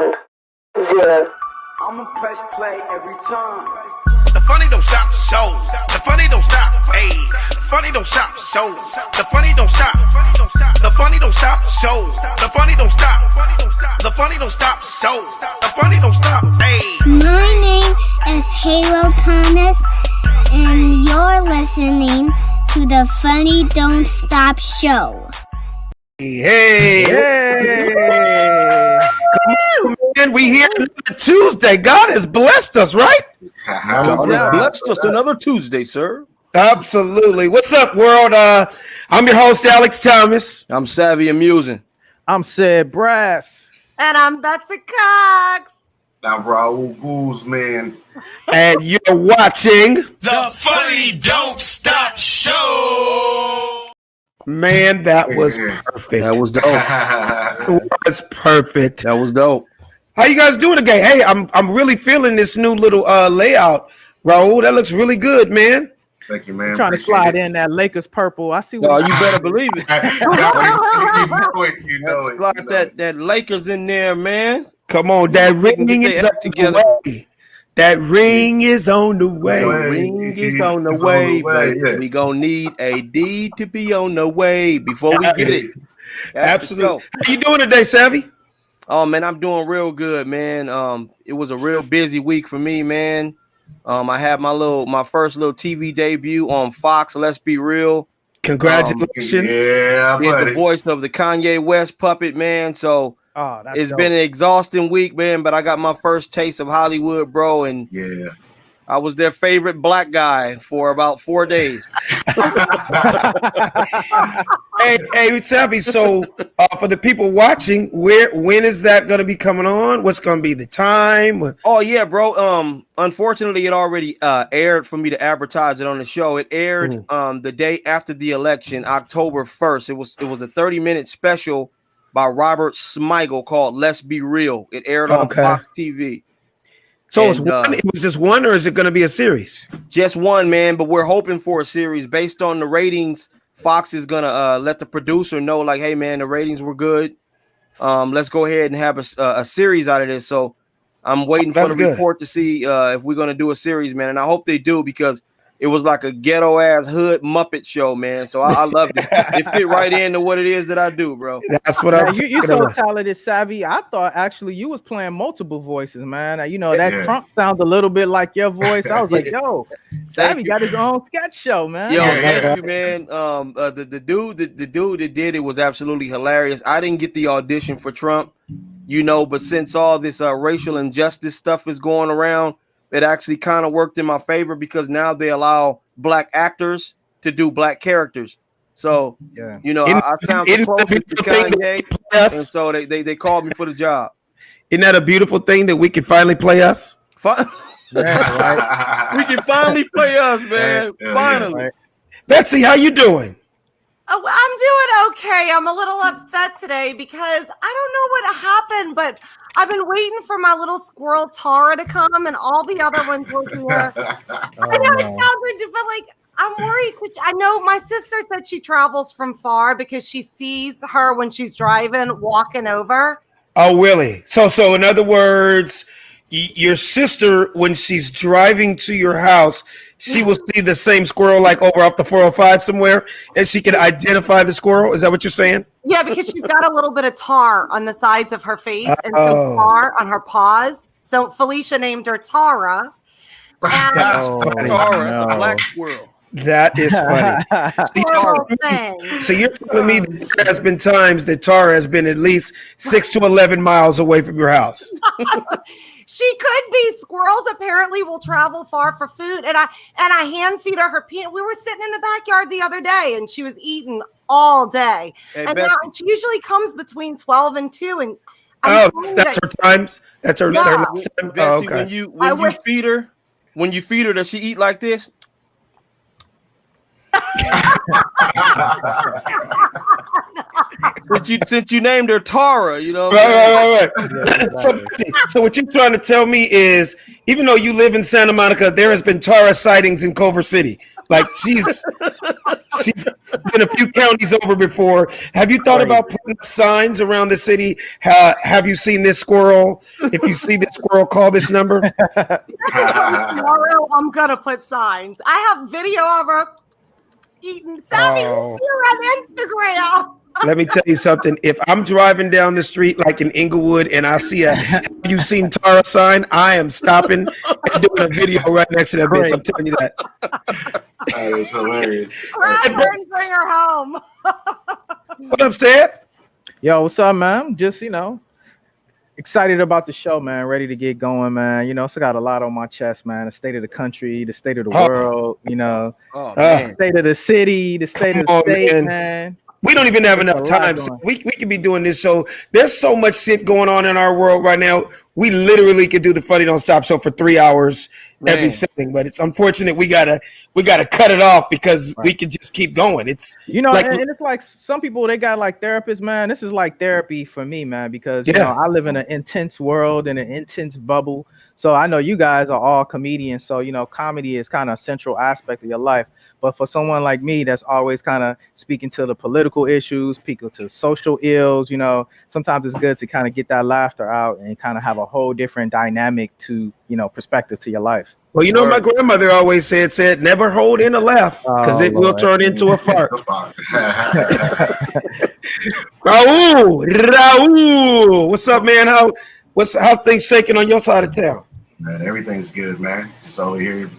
0. I'ma press play every time. The funny don't stop, show. The funny don't stop, hey. The funny don't stop, show. The funny don't stop. The funny don't stop, show. The funny don't stop. The funny don't stop, show. The funny don't stop, hey. My name is Halo Thomas, and you're listening to the Funny Don't Stop Show. Hey. Come on, man. We here another Tuesday. God has blessed us, right? God has blessed us another Tuesday, sir. Absolutely. What's up, world? I'm your host, Alex Thomas. I'm Savvy Amusing. I'm Sid Brass. And I'm Betsy Cox. I'm Raul Guzman. And you're watching The Funny Don't Stop Show. Man, that was perfect. That was dope. It was perfect. That was dope. How you guys doing today? Hey, I'm really feeling this new little layout, Raul. That looks really good, man. Thank you, man. I'm trying to slide in that Lakers purple. I see what Oh, you better believe it. you know it. Slide that Lakers in there, man. Come on, that ring is on the way. That ring is on the way. Ring is on the way, baby. Yeah. We gonna need a D to be on the way before we get it. Absolutely. How you doing today, Savvy? Oh man, I'm doing real good, man. It was a real busy week for me, man. I had my first little TV debut on Fox. Let's Be Real. Congratulations. Yeah, Being buddy. the voice of the Kanye West puppet, man. So it's dope. been an exhausting week, man. But I got my first taste of Hollywood, bro, and Yeah. I was their favorite black guy for about 4 days. Hey, Savvy. So, for the people watching, when is that going to be coming on? What's going to be the time? Oh yeah, bro. Unfortunately, it already aired for me to advertise it on the show. It aired the day after the election, October 1st. It was a 30-minute special by Robert Smigel called "Let's Be Real." It aired on Fox TV. So it was just one, or is it going to be a series? Just one, man. But we're hoping for a series based on the ratings. Fox is gonna let the producer know, like, hey, man, the ratings were good. Let's go ahead and have a series out of this. So I'm waiting for the report to see if we're gonna do a series, man. And I hope they do, because it was like a ghetto ass hood Muppet show, man. So I loved it. It fit right into what it is that I do, bro. That's what I'm You're so talented, Savvy. I thought actually you was playing multiple voices, man. You know, that Trump sounds a little bit like your voice. I was like, yo, Savvy got his own sketch show, man. Yo, thank you, man. The dude that did it was absolutely hilarious. I didn't get the audition for Trump, you know, but since all this racial injustice stuff is going around, it actually kind of worked in my favor, because now they allow black actors to do black characters. So, you know, I sound close to Kanye, and so they called me for the job. Isn't that a beautiful thing that we can finally play us? We can finally play us, man. Finally. Right. Betsy, how you doing? Oh, I'm doing okay. I'm a little upset today because I don't know what happened, but I've been waiting for my little squirrel Tara to come, and all the other ones were here. I know it sounds ridiculous, but like, I'm worried, because I know my sister said she travels from far because she sees her when she's driving, walking over. Oh, really? So in other words, your sister, when she's driving to your house, she will see the same squirrel like over off the 405 somewhere, and she can identify the squirrel. Is that what you're saying? Yeah, because she's got a little bit of tar on the sides of her face and some tar on her paws. So Felicia named her Tara. And That's funny. Tara, that's a black squirrel. That is funny. So you're telling me that there has been times that Tara has been at least 6 to 11 miles away from your house. She could be. Squirrels apparently will travel far for food. And I hand feed her peanut. We were sitting in the backyard the other day, and she was eating all day. Hey, and Betsy, now she usually comes between 12 and 2. And that's her times. That's her last time. Betsy, when you feed her, does she eat like this? since you named her Tara, you know. Right. Yeah, exactly. So what you're trying to tell me is, even though you live in Santa Monica, there has been Tara sightings in Culver City. Like she's been a few counties over before. Have you thought about putting up signs around the city? Have you seen this squirrel? If you see this squirrel, call this number. Tomorrow I'm gonna put signs. I have video of her eating. Sammy, you're on Instagram. Let me tell you something. If I'm driving down the street like in Inglewood and I see a "Have you seen Tara" sign, I am stopping and doing a video right next to that bitch. I'm telling you that. That is hilarious. Bring her home. What up, Sad? Yo, what's up, man? Just, excited about the show, man. Ready to get going, man. Still got a lot on my chest, man. The state of the country, the state of the world, the state of the city, the state of the state, man. We don't even have enough time. So we could be doing this show. There's so much shit going on in our world right now. We literally could do the Funny Don't Stop show for 3 hours every setting, but it's unfortunate we gotta cut it off because we could just keep going. It's and it's like some people, they got like therapists, man. This is like therapy for me, man, because I live in an intense world, in an intense bubble. So I know you guys are all comedians, so comedy is kind of a central aspect of your life. But for someone like me that's always kind of speaking to the political issues, speaking to social ills, sometimes it's good to kind of get that laughter out and kind of have a whole different dynamic to, perspective to your life. Well, my grandmother always said, never hold in a laugh because it will turn into a fart. Raul, what's up, man? How things shaking on your side of town? Man, everything's good, man. Just over here,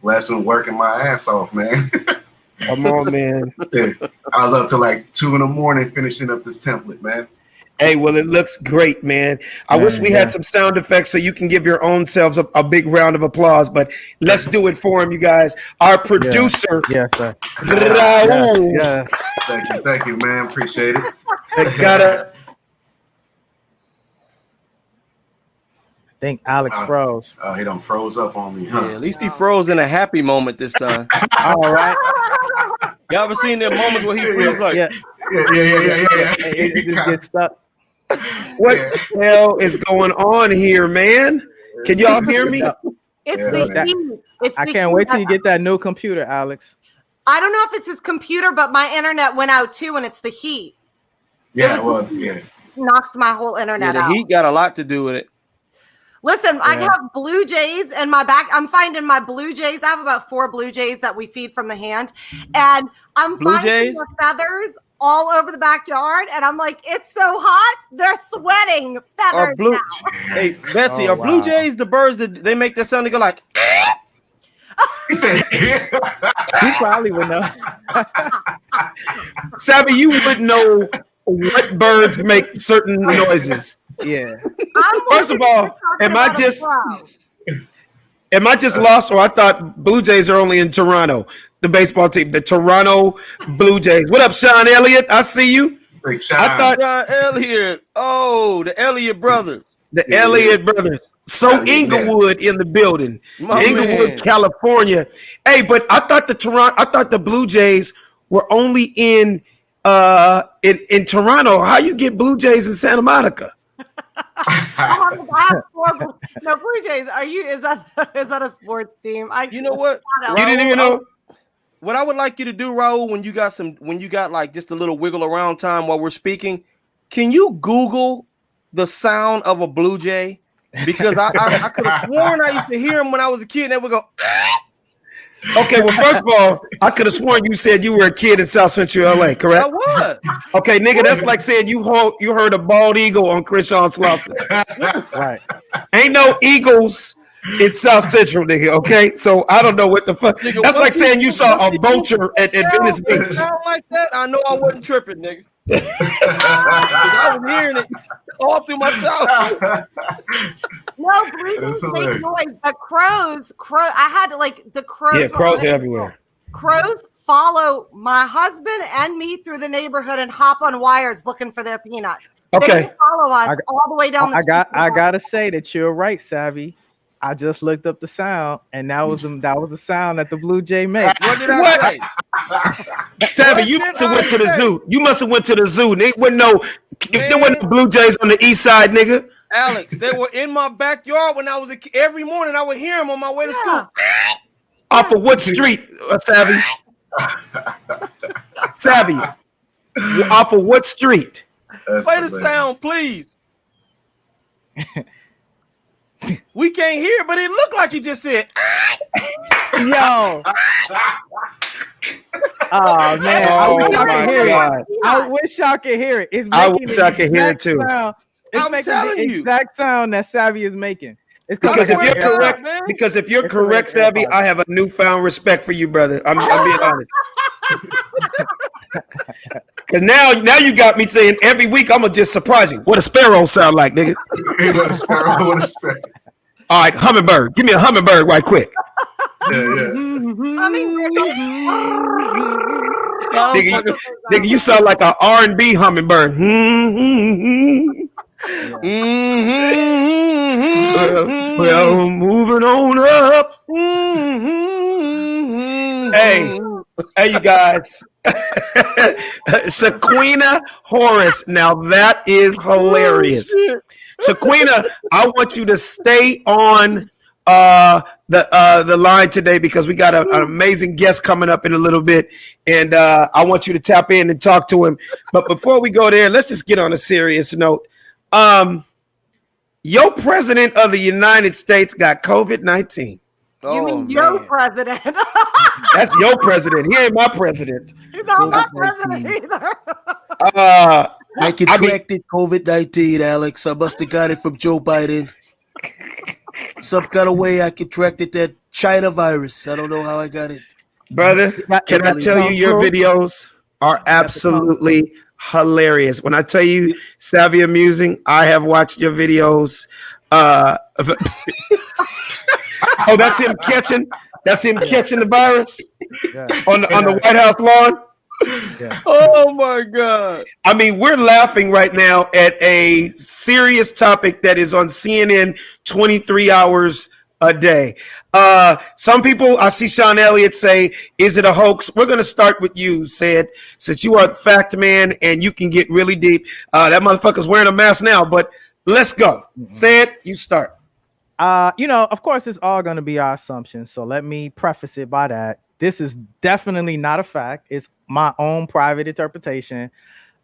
blessing, working my ass off, man. Come on, man. I was up till like 2 a.m. finishing up this template, man. Hey, well, it looks great, man. I wish we had some sound effects so you can give your own selves a big round of applause, but let's do it for him, you guys. Our producer, yes, sir. Raul. Yes. Thank you, man. Appreciate it. Gotta. I think Alex froze. Oh, he done froze up on me, huh? Yeah, at least he froze in a happy moment this time. All right. Y'all ever seen them moments where he feels like, Yeah. It just gets stuck. What the hell is going on here, man? Can y'all hear me? It's the heat. I can't wait till you get that new computer, Alex. I don't know if it's his computer, but my internet went out too, and it's the heat. Knocked my whole internet out. The heat got a lot to do with it. Listen, I have blue jays in my back. I'm finding my blue jays. I have about 4 blue jays that we feed from the hand. And I'm finding the feathers all over the backyard. And I'm like, it's so hot. They're sweating feathers now. Hey, Betsy, are blue jays the birds that they make that sound? They go like, he said, he probably would know. Savvy, you would know what birds make certain noises. Yeah. First of all, am I just lost, or I thought Blue Jays are only in Toronto? The baseball team, the Toronto Blue Jays. What up, Sean Elliott? I see you. Big Sean. I thought Sean Elliott. Oh, the Elliott brothers. The Elliott brothers. So Inglewood in the building. Inglewood, California. Hey, but I thought the Blue Jays were only in Toronto. How you get Blue Jays in Santa Monica? No, Blue Jays. Is that a sports team? You know what? You didn't even know. What I would like you to do, Raul, when you got like just a little wiggle around time while we're speaking, can you Google the sound of a blue jay? Because I could have sworn I used to hear them when I was a kid, and they would go. Okay, well, first of all, I could have sworn you said you were a kid in South Central LA, correct? I was. Okay, nigga, that's like saying you heard a bald eagle on Krishan Slauson. Right. Ain't no eagles in South Central, nigga, okay? So I don't know what the fuck. Nigga, that's like saying you saw a vulture at Venice Beach. Sound like that? I know I wasn't tripping, nigga. I was hearing it all through my childhood. No, blue jays make noise. The crows. I had to the crows. Yeah, crows everywhere. Crows follow my husband and me through the neighborhood and hop on wires looking for their peanuts. Okay. They follow us all the way down the street. I gotta say that you're right, Savvy. I just looked up the sound, and that was the sound that the Blue Jay makes. What did I say? Savvy, you must have went to the zoo. You must have went to the zoo. There wasn't no Blue Jays on the east side, nigga. Alex, they were in my backyard when I was a kid. Every morning I would hear them on my way to school. Off of what street, Savvy? Savvy. Off of what street? Play the sound, please. We can't hear, but it looked like you just said. Yo. Oh man! I wish y'all could hear it. It's making I wish I could hear it too. It's making the exact sound that Savvy is making. It's because if you're correct, correct, Savvy, I have a newfound respect for you, brother. I'm being honest. Because now you got me saying every week I'm gonna just surprise you. What a sparrow sound like, nigga. What a sparrow. All right, hummingbird. Give me a hummingbird right quick. Yeah. Nigga, you sound like an R&B hummingbird. Well, moving on up. Hey, you guys. Shaquina Horace. Now that is hilarious. Shaquina, I want you to stay on the line today because we got an amazing guest coming up in a little bit, and I want you to tap in and talk to him. But before we go there, let's just get on a serious note. Your president of the United States got COVID-19. You mean your president? That's your president. He ain't my president. He's not my president either. I contracted COVID-19, Alex. I must have got it from Joe Biden. Some kind of way I contracted that China virus. I don't know how I got it. Brother, can I tell you, your videos are absolutely hilarious. When I tell you savvy amusing, I have watched your videos. Oh, that's him catching. That's him catching the virus on the White House lawn. Yeah. Oh my God! I mean, we're laughing right now at a serious topic that is on CNN 23 hours a day. Some people, I see Sean Elliott say, "Is it a hoax?" We're going to start with you, Said, since you are the fact man and you can get really deep. That motherfucker's wearing a mask now, but let's go. Said, you start. Of course, it's all going to be our assumption. So let me preface it by that. This is definitely not a fact. It's my own private interpretation.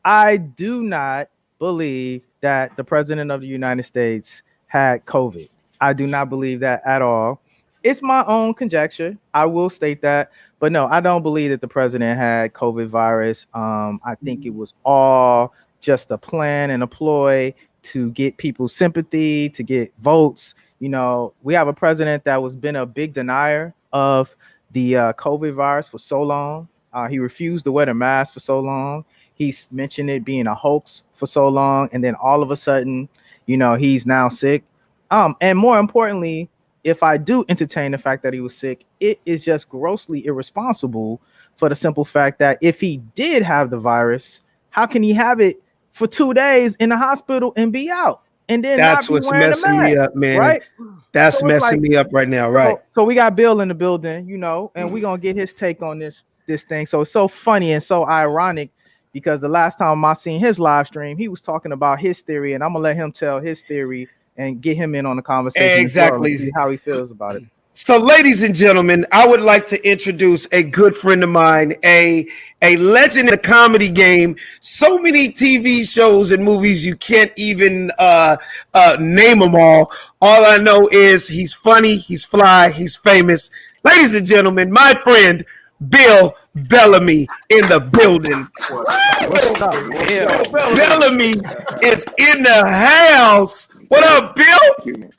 I do not believe that the president of the United States had COVID. I do not believe that at all. It's my own conjecture. I will state that. But no, I don't believe that the president had COVID virus. I think it was all just a plan and a ploy to get people's sympathy, to get votes. We have a president that was been a big denier of the COVID virus for so long. He refused to wear the mask for so long. He's mentioned it being a hoax for so long. And then all of a sudden, he's now sick. And more importantly, if I do entertain the fact that he was sick, it is just grossly irresponsible for the simple fact that if he did have the virus, how can he have it for 2 days in the hospital and be out? And then that's what's messing me up, man. Right? That's so messing me up right now, right? So we got Bill in the building, and we're gonna get his take on this thing. So it's so funny and so ironic because the last time I seen his live stream, he was talking about his theory, and I'm gonna let him tell his theory and get him in on the conversation. Exactly, see how he feels about it. So, ladies and gentlemen, I would like to introduce a good friend of mine, a legend in the comedy game. So many TV shows and movies, you can't even name them all. All I know is he's funny, he's fly, he's famous. Ladies and gentlemen, my friend, Bill Bellamy in the building. Bellamy is in the house. What up, Bill?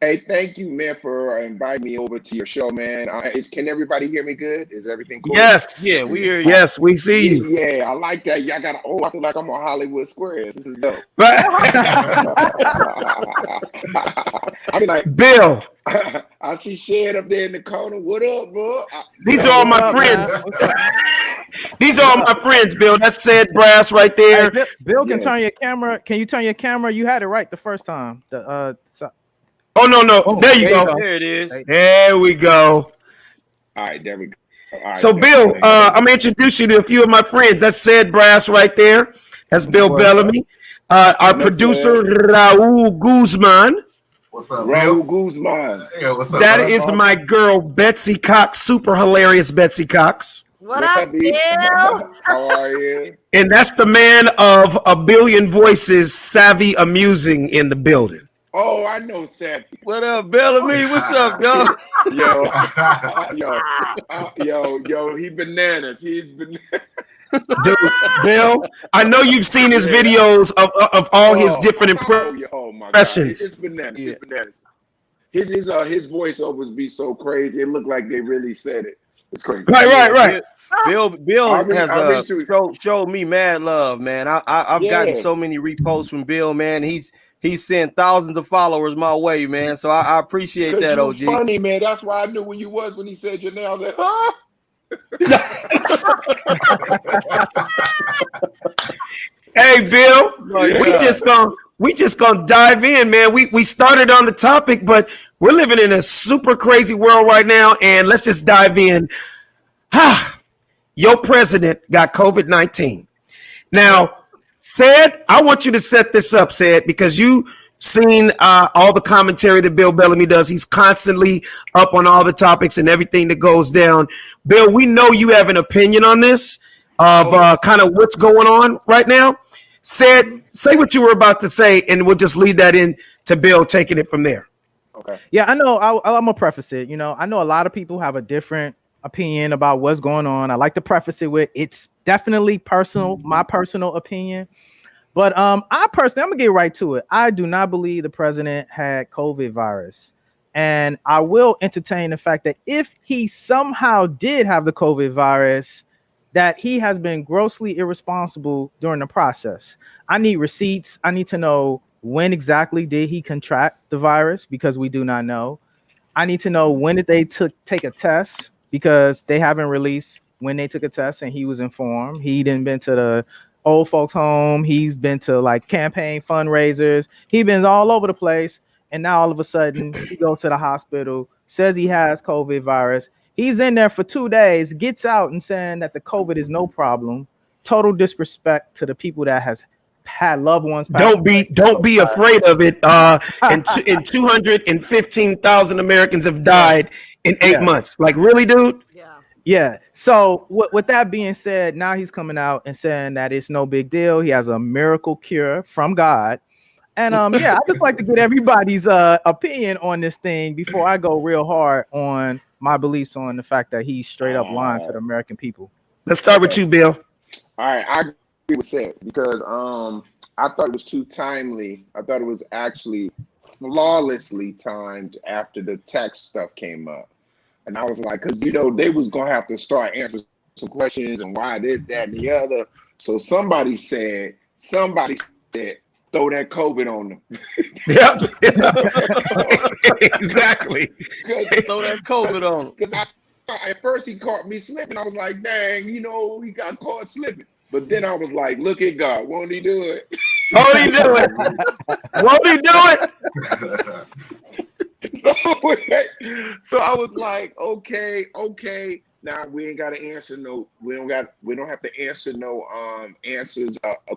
Hey, thank you, man, for inviting me over to your show, man. Can everybody hear me good? Is everything cool? Yes. Yeah, we hear you. Yes, we see you. Yeah, I like that. Y'all got I feel like I'm on Hollywood Squares. This is dope. I mean, like, Bill. I see Shed up there in the corner. What up, bro? These are all my friends. These are all my friends, Bill. That's Said Brass right there. Hey, Bill can turn your camera. Can you turn your camera? You had it right the first time. Oh no. Oh, There you go. There it is. There we go. All right, there we go. All right, So, Bill, I'm gonna introduce you to a few of my friends. That's Said Brass right there. That's Bill Bellamy. Our producer Raul Guzman. What's up, Raul Bill? Guzman. Yeah, what's up? That brother? is my girl Betsy Cox, super hilarious Betsy Cox. What up, Bill? How are you? And that's the man of a billion voices, savvy, amusing in the building. Oh, I know Seth. What up, Bellamy? What's up, yo? Yo, he bananas. He's bananas. Dude, Bill, I know you've seen his videos of all his different impressions. It's bananas. It's bananas. His voiceovers be so crazy. It looked like they really said it. It's crazy. Right. Bill has showed me mad love, man. I've gotten so many reposts from Bill, man. He's sent thousands of followers my way, man. So I appreciate that, OG. Funny, man. That's why I knew when you was when he said your name. I was like, huh? Hey, Bill, we just gonna dive in, man. We started on the topic, but we're living in a super crazy world right now, and let's just dive in. Your president got COVID-19. Now, Said, I want you to set this up, Said, because you seen all the commentary that Bill Bellamy does. He's constantly up on all the topics and everything that goes down. Bill, we know you have an opinion on this of kind of what's going on right now. Said, say what you were about to say, and we'll just lead that in to Bill taking it from there. Okay. Yeah, I know. I'm gonna preface it. You know, I know a lot of people have a different opinion about what's going on. I like to preface it with it's definitely personal, my personal opinion. But I'm gonna get right to it. I do not believe the president had COVID virus. And I will entertain the fact that if he somehow did have the COVID virus, that he has been grossly irresponsible during the process. I need receipts. I need to know when exactly did he contract the virus, because we do not know. I need to know when did they take a test, because they haven't released when they took a test and he was informed. He didn't been to the old folks home. He's been to like campaign fundraisers. He's been all over the place. And now all of a sudden he goes to the hospital, says he has COVID virus. He's in there for 2 days, gets out and saying that the COVID is no problem. Total disrespect to the people that has had loved ones. Don't be afraid of it. And 215,000 Americans have died in 8 months. Like, really, dude? Yeah. So with that being said, now he's coming out and saying that it's no big deal. He has a miracle cure from God. And I just like to get everybody's opinion on this thing before I go real hard on my beliefs on the fact that he's straight up lying to the American people. Let's start with you, Bill. All right, I agree with Seth because I thought it was too timely. I thought it was actually flawlessly timed after the tax stuff came up. And I was like, because, they was going to have to start answering some questions and why this, that, and the other. So somebody said, throw that COVID on them. Yep. Exactly. Throw that COVID on them. Because at first he caught me slipping. I was like, dang, he got caught slipping. But then I was like, look at God. Won't he do it? Won't he do it? Won't he do it? So I was like, okay. Now we ain't got to answer we don't have to answer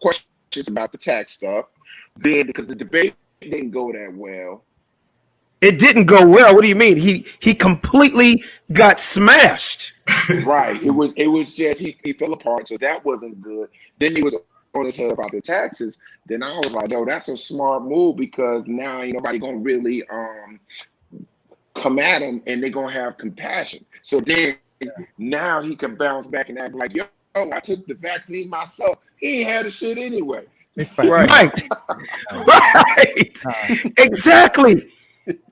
questions about the tax stuff. Then because the debate didn't go that well. It didn't go well. What do you mean? He completely got smashed. Right. It was just he fell apart, so that wasn't good. Then he was on his head about the taxes. Then I was like, oh, that's a smart move because now ain't nobody gonna really come at him and they're gonna have compassion. So then now he can bounce back and act like, yo, I took the vaccine myself. He ain't had the shit anyway. Right. Exactly.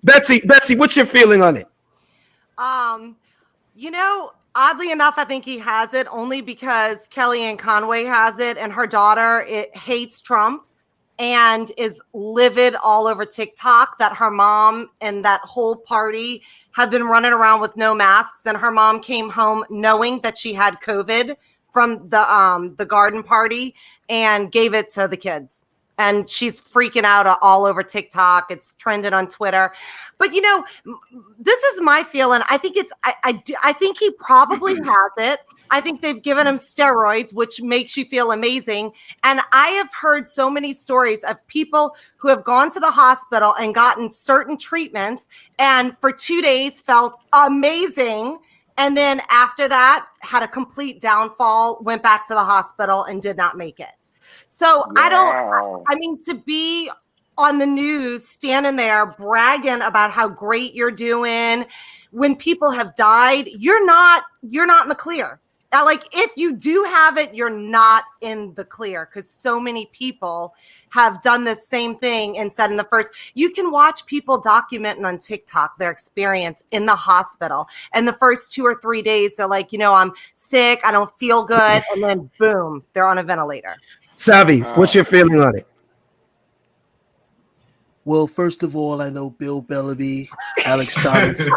Betsy, what's your feeling on it? Oddly enough, I think he has it only because Kellyanne Conway has it, and her daughter hates Trump and is livid all over TikTok that her mom and that whole party have been running around with no masks, and her mom came home knowing that she had COVID from the garden party and gave it to the kids. And she's freaking out all over TikTok. It's trending on Twitter. But, you know, this is my feeling. I think I think he probably has it. I think they've given him steroids, which makes you feel amazing. And I have heard so many stories of people who have gone to the hospital and gotten certain treatments and for 2 days felt amazing. And then after that, had a complete downfall, went back to the hospital and did not make it. So Wow. I mean, to be on the news, standing there bragging about how great you're doing when people have died, you're not in the clear. Like, if you do have it, you're not in the clear because so many people have done the same thing and said in the first, you can watch people documenting on TikTok their experience in the hospital. And the first 2 or 3 days, they're like, you know, I'm sick, I don't feel good. And then boom, they're on a ventilator. Savvy, what's your feeling on it? Well, first of all, I know Bill Bellamy, Alex Thomas.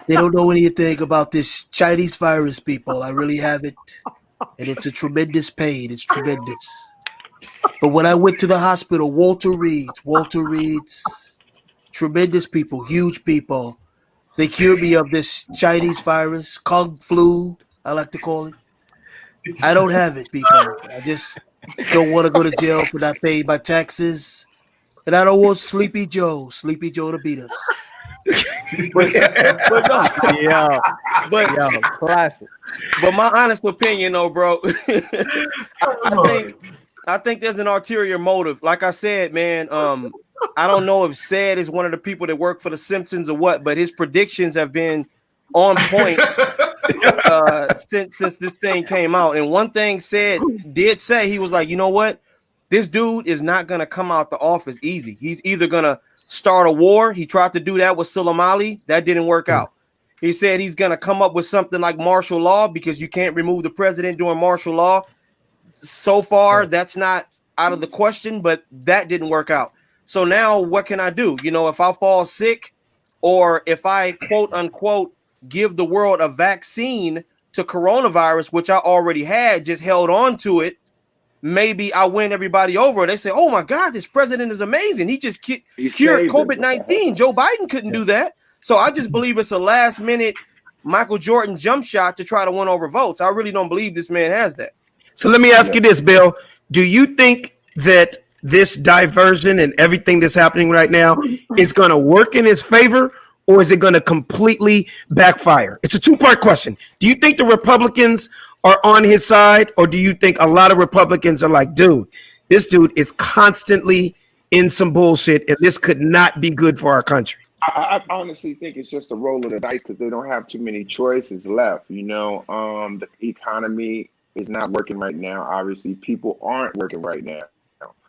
They don't know anything about this Chinese virus, people. I really haven't. And it's a tremendous pain. It's tremendous. But when I went to the hospital, Walter Reed's, tremendous people, huge people. They cured me of this Chinese virus, Kung flu, I like to call it. I don't have it, people. I just don't want to go to jail for not paying my taxes. And I don't want Sleepy Joe to beat us. Classic. But my honest opinion, though, bro, I think there's an ulterior motive. Like I said, man, I don't know if Sad is one of the people that work for the Simpsons or what, but his predictions have been on point since this thing came out. And one thing Sad did say, he was like, you know what? This dude is not going to come out the office easy. He's either going to start a war. He tried to do that with Soleimani. That didn't work out. He said he's going to come up with something like martial law because you can't remove the president during martial law. So far, that's not out of the question, but that didn't work out. So now what can I do? You know, if I fall sick or if I, quote unquote, give the world a vaccine to coronavirus, which I already had, just held on to it, maybe I win everybody over. They say, oh my God, this president is amazing. He just cured COVID-19. Joe Biden couldn't do that. So I just believe it's a last minute Michael Jordan jump shot to try to win over votes. I really don't believe this man has that. So let me ask you this, Bill. Do you think that this diversion and everything that's happening right now is going to work in his favor, or is it going to completely backfire? It's a two-part question. Do you think the Republicans are on his side, or do you think a lot of Republicans are like, dude, this dude is constantly in some bullshit, and this could not be good for our country? I honestly think it's just a roll of the dice because they don't have too many choices left. You know, the economy is not working right now. Obviously, people aren't working right now.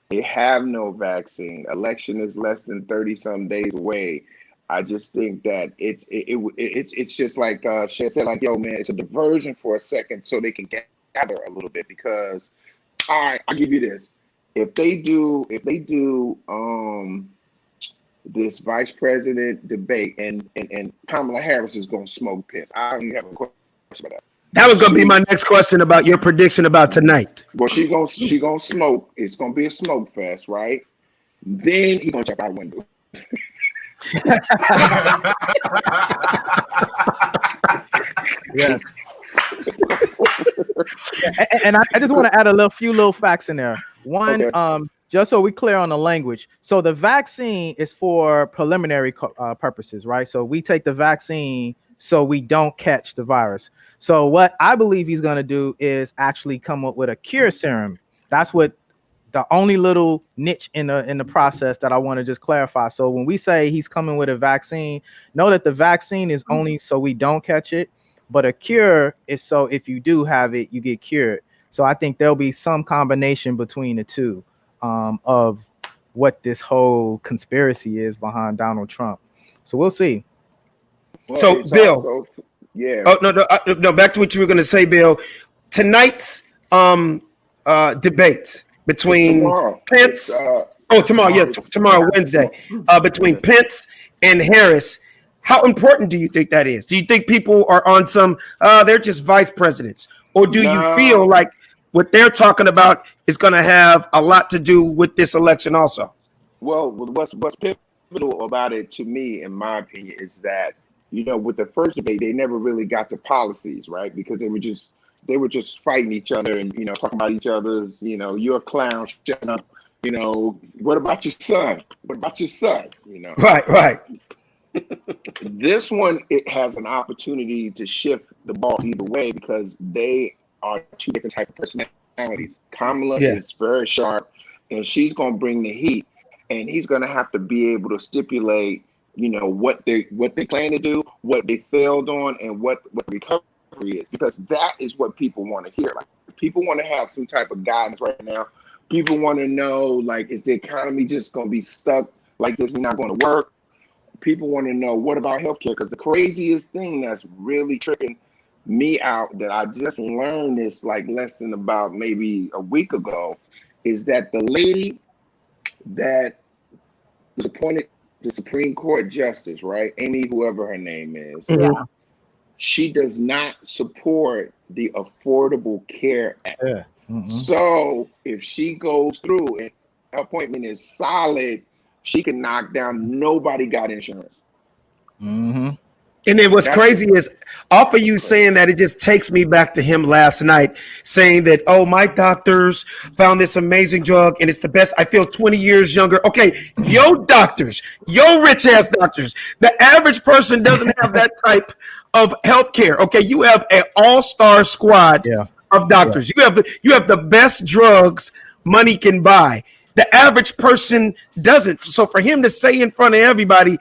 They have no vaccine. Election is less than 30-some days away. I just think that it's just like Shed said, like, yo, man, it's a diversion for a second so they can gather a little bit because, all right, I'll give you this. If they do this vice president debate and Kamala Harris is going to smoke piss. I don't even have a question about that. That was going to be my next question about your prediction about tonight. Well, she gonna smoke. It's going to be a smoke fest, right? Then he's going to jump out the window. Yeah. And I just want to add a few little facts in there. One, okay. Just so we're clear on the language. So the vaccine is for preliminary purposes, right? So we take the vaccine so we don't catch the virus. So what I believe he's going to do is actually come up with a cure serum. That's what the only little niche in the process that I want to just clarify. So when we say he's coming with a vaccine, know that the vaccine is only so we don't catch it, but a cure is so if you do have it, you get cured. So I think there'll be some combination between the two of what this whole conspiracy is behind Donald Trump. So we'll see. Well, so Bill, also, yeah. Oh no! Back to what you were going to say, Bill. Tonight's debate between Pence. Tomorrow, Wednesday. Between Pence and Harris. How important do you think that is? Do you think people are on some? They're just vice presidents, or do you feel like what they're talking about is going to have a lot to do with this election also. Well, what's pivotal about it to me, in my opinion, is that, you know, with the first debate, they never really got to policies, right? Because they were just fighting each other and, you know, talking about each other's, you know, you're a clown, shut up. You know, what about your son? What about your son? You know, Right. This one, it has an opportunity to shift the ball either way because they are two different type of personalities. Kamala is very sharp, and she's going to bring the heat, and he's going to have to be able to stipulate, you know, what they plan to do, what they failed on, and what the recovery is, because that is what people want to hear. Like, people want to have some type of guidance right now. People want to know, like, is the economy just going to be stuck like this? We're not going to work. People want to know, what about healthcare? Because the craziest thing that's really tripping me out, that I just learned this like less than about maybe a week ago, is that the lady that was appointed to Supreme Court Justice, right? Amy, whoever her name is, she does not support the Affordable Care Act. Yeah. Mm-hmm. So if she goes through and her appointment is solid, she can knock down. Nobody got insurance. Mm-hmm. And then what's crazy is, off of you saying that, it just takes me back to him last night saying that, oh, my doctors found this amazing drug and it's the best. I feel 20 years younger. Okay, yo doctors, yo rich ass doctors. The average person doesn't have that type of health care. Okay, you have an all-star squad of doctors. You have the best drugs money can buy. The average person doesn't. So for him to say in front of everybody,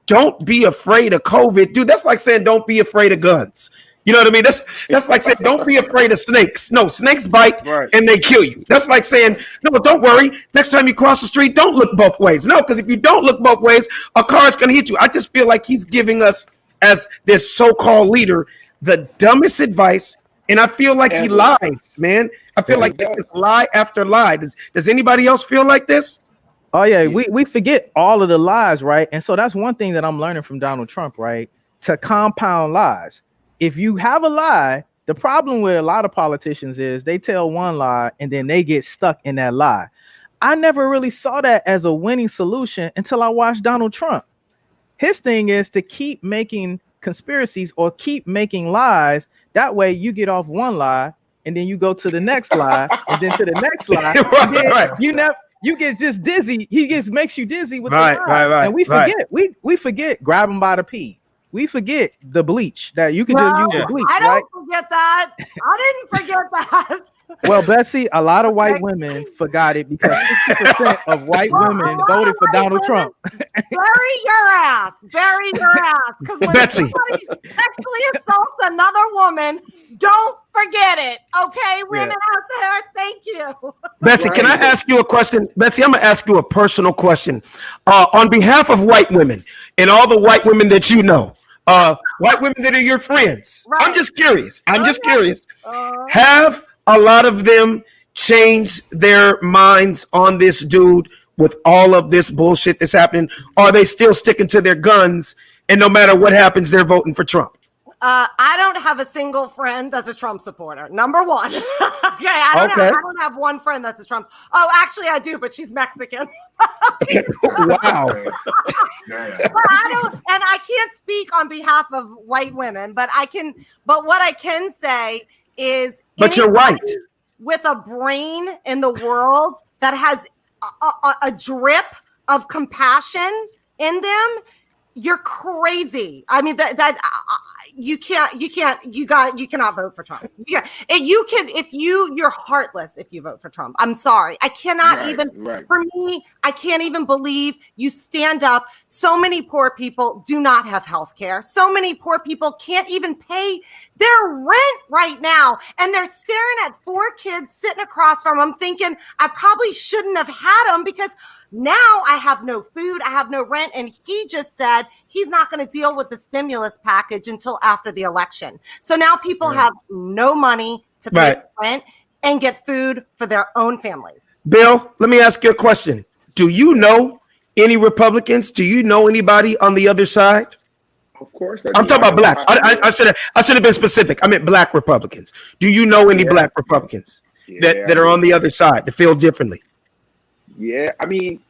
don't be afraid of COVID, dude, that's like saying don't be afraid of guns. You know what I mean? That's like saying don't be afraid of snakes. No, snakes bite and they kill you. That's like saying, no, don't worry. Next time you cross the street, don't look both ways. No, because if you don't look both ways, a car is going to hit you. I just feel like he's giving us, as this so-called leader, the dumbest advice. And I feel like he lies, man. I feel like it's just lie after lie. Does anybody else feel like this? Oh, yeah. We forget all of the lies, right? And so that's one thing that I'm learning from Donald Trump, right? To compound lies. If you have a lie, the problem with a lot of politicians is they tell one lie and then they get stuck in that lie. I never really saw that as a winning solution until I watched Donald Trump. His thing is to keep making conspiracies or keep making lies. That way you get off one lie and then you go to the next lie and then to the next lie. You get just dizzy. He makes you dizzy with the lies. And we forget. We forget grab him by the pee. We forget the bleach that you can just use the bleach. I don't forget that. I didn't forget that. Well, Betsy, a lot of white women forgot it because 60% of white women voted for Donald Trump. Bury your ass. Bury your ass. Because when Betsy somebody sexually assaults another woman, don't forget it. Okay, women out there, thank you. Betsy, can I ask you a question? Betsy, I'm going to ask you a personal question. On behalf of white women and all the white women that you know, white women that are your friends, I'm just curious. Have a lot of them change their minds on this dude with all of this bullshit that's happening? Are they still sticking to their guns, and no matter what happens, they're voting for Trump? I don't have a single friend that's a Trump supporter. Number one. I don't have one friend that's a Trump. Oh, actually I do, but she's Mexican. Wow. But I can't speak on behalf of white women, but what I can say is, but you're white, with a brain in the world that has a drip of compassion in them, you're crazy. I mean, you cannot vote for Trump. Yeah, you're heartless if you vote for Trump. I'm sorry. I cannot for me, I can't even believe you stand up. So many poor people do not have health care. So many poor people can't even pay their rent right now. And they're staring at 4 kids sitting across from them thinking, I probably shouldn't have had them because now I have no food, I have no rent. And he just said he's not going to deal with the stimulus package until after the election. So now people have no money to pay rent and get food for their own families. Bill, let me ask you a question. Do you know any Republicans? Do you know anybody on the other side? Of course. I'm talking about black. I should have been specific. I meant black Republicans. Do you know any black Republicans? that are on the other side that feel differently. Yeah, I mean,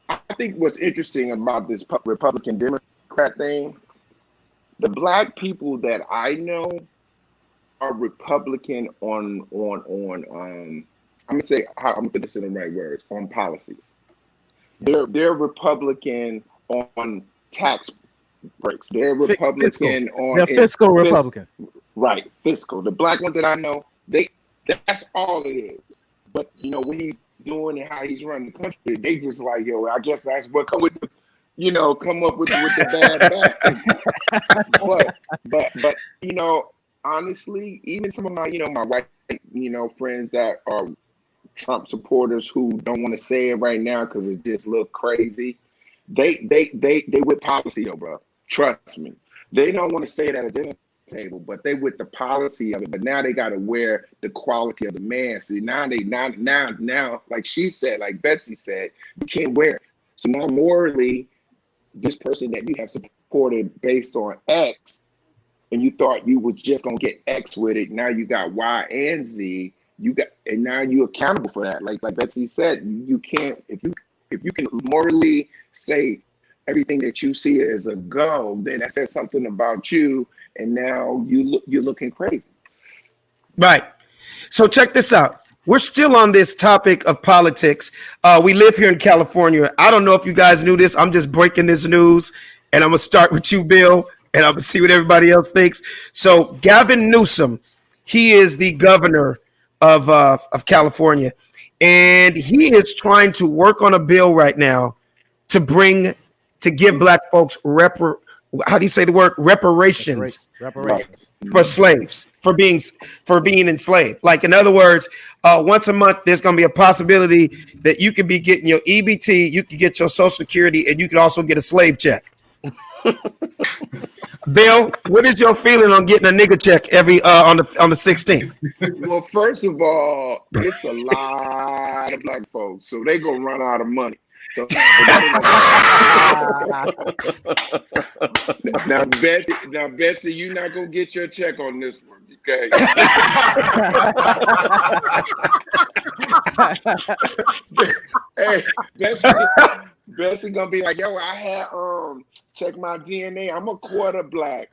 I think what's interesting about this Republican Democrat thing, the black people that I know are Republican on I'm gonna say how I'm gonna put this in the right words, on policies. They're Republican on tax breaks. They're Republican on they're fiscal Republican. Right, fiscal. The black ones that I know, that's all it is. But you know, what he's doing and how he's running the country, they just like, yo, I guess that's what come with the, you know, come up with the bad back. but you know, honestly, even some of my, you know, my white, you know, friends that are Trump supporters who don't want to say it right now because it just look crazy. They with policy though, bro. Trust me. They don't want to say it at a dinner table, but they with the policy of it. But now they got to wear the quality of the man. See, now like she said, like Betsy said, you can't wear it. So now morally, this person that you have supported based on X, and you thought you was just gonna get X with it, now you got Y and Z. And now you're accountable for that. Like Betsy said, you can't, if you can morally say everything that you see as a go, then that says something about you, and now you're looking crazy. Right. So check this out. We're still on this topic of politics. We live here in California. I don't know if you guys knew this. I'm just breaking this news, and I'm gonna start with you, Bill, and I'm gonna see what everybody else thinks. So Gavin Newsom, he is the governor of California, and he is trying to work on a bill right now to give black folks reparations for slaves, for being enslaved. Like, in other words, once a month there's going to be a possibility that you could be getting your EBT, you could get your Social Security, and you could also get a slave check. Bill, what is your feeling on getting a nigga check every on the 16th? Well, first of all, it's a lot of black folks, so they gonna run out of money. So now, Betsy, you're not gonna get your check on this one, okay? Hey, Betsy gonna be like, yo, I had check my DNA. I'm a quarter black.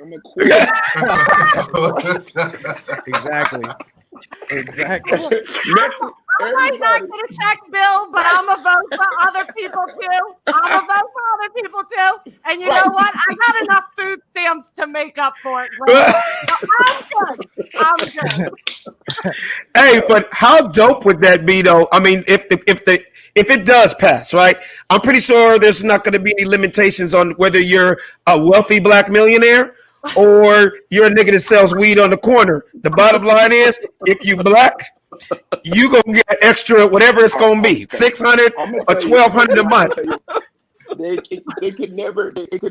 Exactly. I might not get a check, Bill, but I'm a vote for other people too. And you know what? I got enough food stamps to make up for it. I'm good. Hey, but how dope would that be, though? I mean, if it does pass, right? I'm pretty sure there's not going to be any limitations on whether you're a wealthy black millionaire or you're a nigga that sells weed on the corner. The bottom line is, if you black, you gonna get extra whatever it's gonna be, $600 or $1,200 a month. They could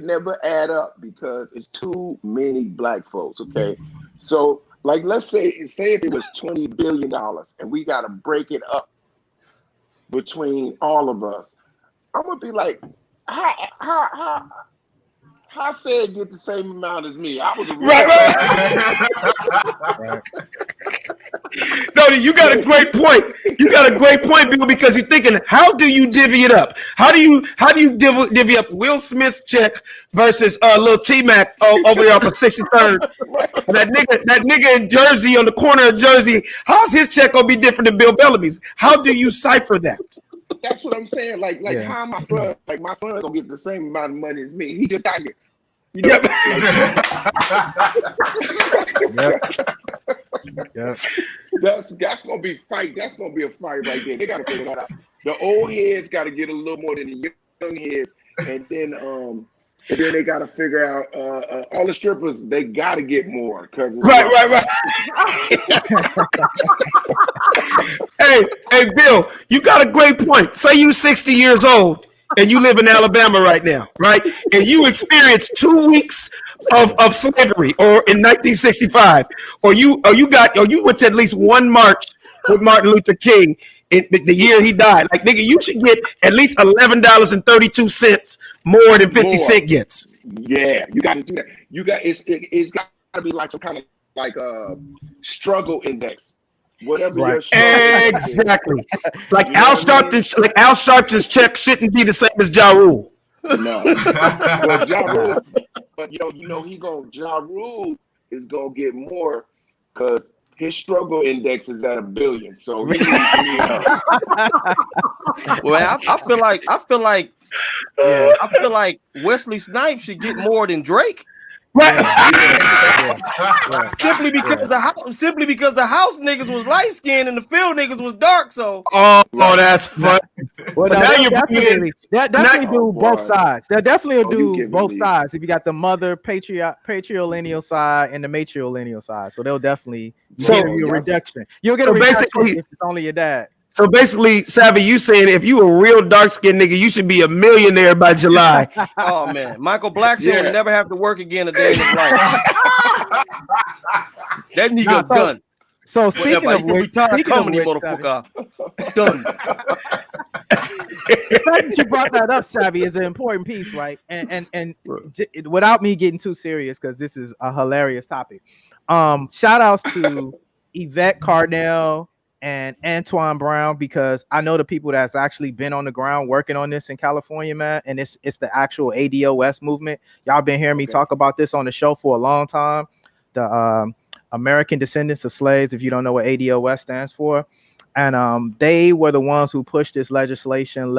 never add up because it's too many black folks. Okay, so like let's say if it was $20 billion and we got to break it up between all of us, I'm gonna be like, how said get the same amount as me? I was right. No, you got a great point. You got a great point, Bill, because you're thinking, how do you divvy it up? How do you divvy up Will Smith's check versus Lil T-Mac over there off of 63rd? That nigga in Jersey, on the corner of Jersey, how's his check gonna be different than Bill Bellamy's? How do you cipher that? That's what I'm saying. Like how my son gonna get the same amount of money as me? He just got here. You know? Yep. That's gonna be fight. That's gonna be a fight right there. They gotta figure that out. The old heads gotta get a little more than the young heads, and then they gotta figure out all the strippers. They gotta get more because right. Hey, Bill, you got a great point. Say you 60 years old and you live in Alabama right now, right? And you experienced 2 weeks of slavery, or in 1965, or you went to at least one march with Martin Luther King in the year he died. Like, nigga, you should get at least $11.32 more than 50 Cent gets. Yeah, you got to do that. It's got to be like some kind of like struggle index whatever Right. your struggle is. Exactly. Like You know Al what I mean? Sharpton, like Al Sharpton's check shouldn't be the same as Ja Rule. No. Well, Ja Rule, but he Ja Rule is gonna get more because his struggle index is at 1 billion. So he needs help. Well, I feel like Wesley Snipes should get more than Drake. Right. Simply because the house niggas was light skinned and the field niggas was dark. So Oh, that's fun. Well, So no, now they'll you're bringing definitely, in. they'll definitely Oh, do both boy. sides. They'll definitely Oh, you do giving both me- sides. If you got the mother patrilineal side and the matrilineal side, so they'll definitely So- give you a reduction. You'll get so a reduction basically- if it's only your dad. So basically, Savvy, you saying if you a real dark skinned nigga, you should be a millionaire by July. oh man, Michael Blackson Yeah. will never have to work again a day in his life. That nigga Nah, done. So speaking Whatever, of he can which, retire speaking of comedy, which, motherfucker. Done. the fact that you brought that up, Savvy, is an important piece, right? And without me getting too serious, because this is a hilarious topic. Shout outs to Yvette Cardinal and Antoine Brown, because I know the people that's actually been on the ground working on this in California, man. And it's the actual ADOS movement. Y'all been hearing me Okay. talk about this on the show for a long time. The American Descendants of Slaves, if you don't know what ADOS stands for. And they were the ones who pushed this legislation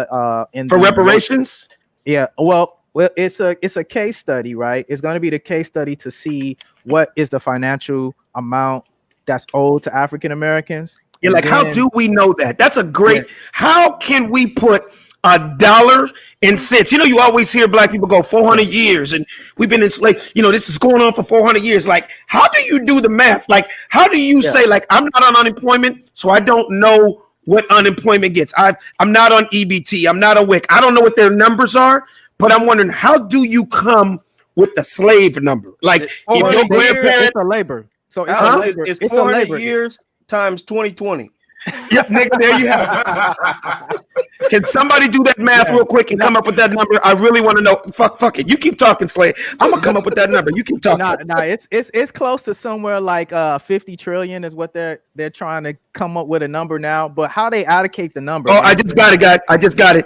in For the- reparations? Yeah, well, it's a case study, right? It's going to be the case study to see what is the financial amount that's owed to African Americans. You're And like, how then- do we know that? That's a great. How can we put $1 in cents? You know, you always hear black people go 400 years, and we've been enslaved. You know, this is going on for 400 years. Like, how do you do the math? Like, how do you say, like, I'm not on unemployment, so I don't know what unemployment gets. I'm not on EBT. I'm not a WIC. I don't know what their numbers are, but I'm wondering, how do you come with the slave number? Like, if your grandparents, it's a labor. So it's Alex, a labor. it's It's a 400 labor. years times 2020. yep, nigga, there you have it. Can somebody do that math real quick and come up with that number? I really want to know. Fuck it. You keep talking, Slay. I'm gonna come up with that number. You keep talking. Nah, it's close to somewhere like 50 trillion is what they're trying to come up with a number now. But how they allocate the number? Oh, I just got it, guy. I just got it.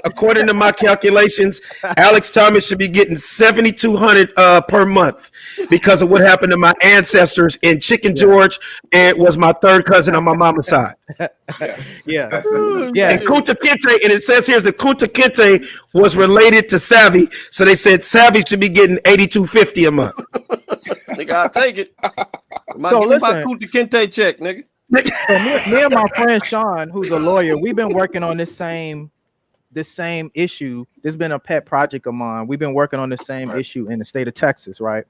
According to my calculations, Alex Thomas should be getting $7,200 per month because of what happened to my ancestors in Chicken George, and was my third cousin on my mama's side. Yeah. And Kunta Kinte, and it says here that Kunta Kinte was related to Savvy, so they said Savvy should be getting $8,250 a month. Nigga, I'll take it. So Give me my listen. Kunta Kinte check, nigga. So me and my friend Sean, who's a lawyer, we've been working on this same issue. This has been a pet project of mine. We've been working on the same issue in the state of Texas, right?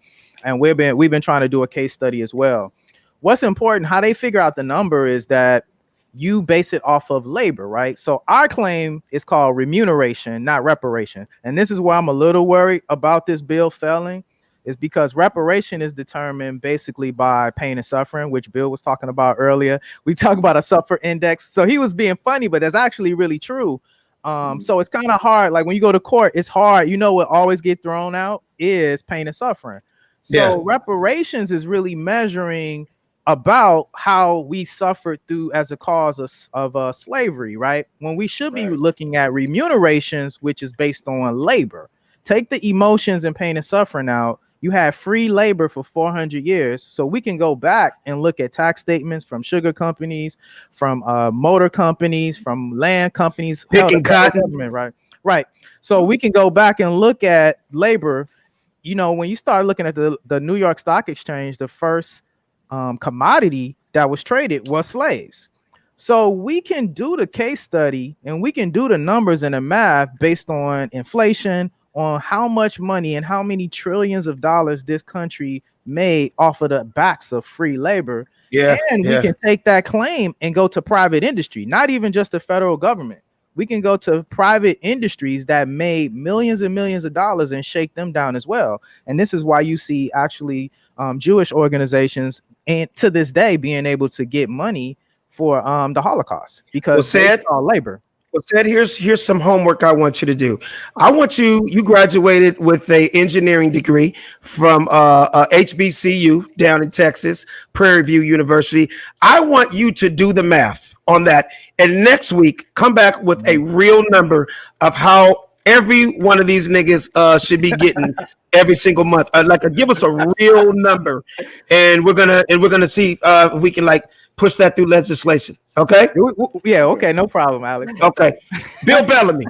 And we've been trying to do a case study as well. What's important, how they figure out the number is that you base it off of labor, right? So our claim is called remuneration, not reparation. And this is where I'm a little worried about this bill failing, is because reparation is determined basically by pain and suffering, which Bill was talking about earlier. We talk about a suffer index. So he was being funny, but that's actually really true. So it's kind of hard. Like when you go to court, it's hard. You know what always get thrown out is pain and suffering. So reparations is really measuring about how we suffered through as a cause of slavery, right? When we should be looking at remunerations, which is based on labor. Take the emotions and pain and suffering out. You had free labor for 400 years. So we can go back and look at tax statements from sugar companies, from motor companies, from land companies, Picking cotton. government, right. So we can go back and look at labor. You know, when you start looking at the New York Stock Exchange, the first commodity that was traded was slaves. So we can do the case study and we can do the numbers and the math based on inflation, on how much money and how many trillions of dollars this country made off of the backs of free labor. And we can take that claim and go to private industry, not even just the federal government. We can go to private industries that made millions and millions of dollars and shake them down as well. And this is why you see actually Jewish organizations and to this day being able to get money for the Holocaust because they saw labor. Well, Ted, here's some homework I want you to do. I want you graduated with a engineering degree from HBCU down in Texas, Prairie View University. I want you to do the math on that, and next week come back with a real number of how every one of these niggas should be getting every single month. Give us a real number, and we're gonna see if we can push that through legislation. Okay? Yeah, okay, no problem, Alex. Okay. Bill Bellamy,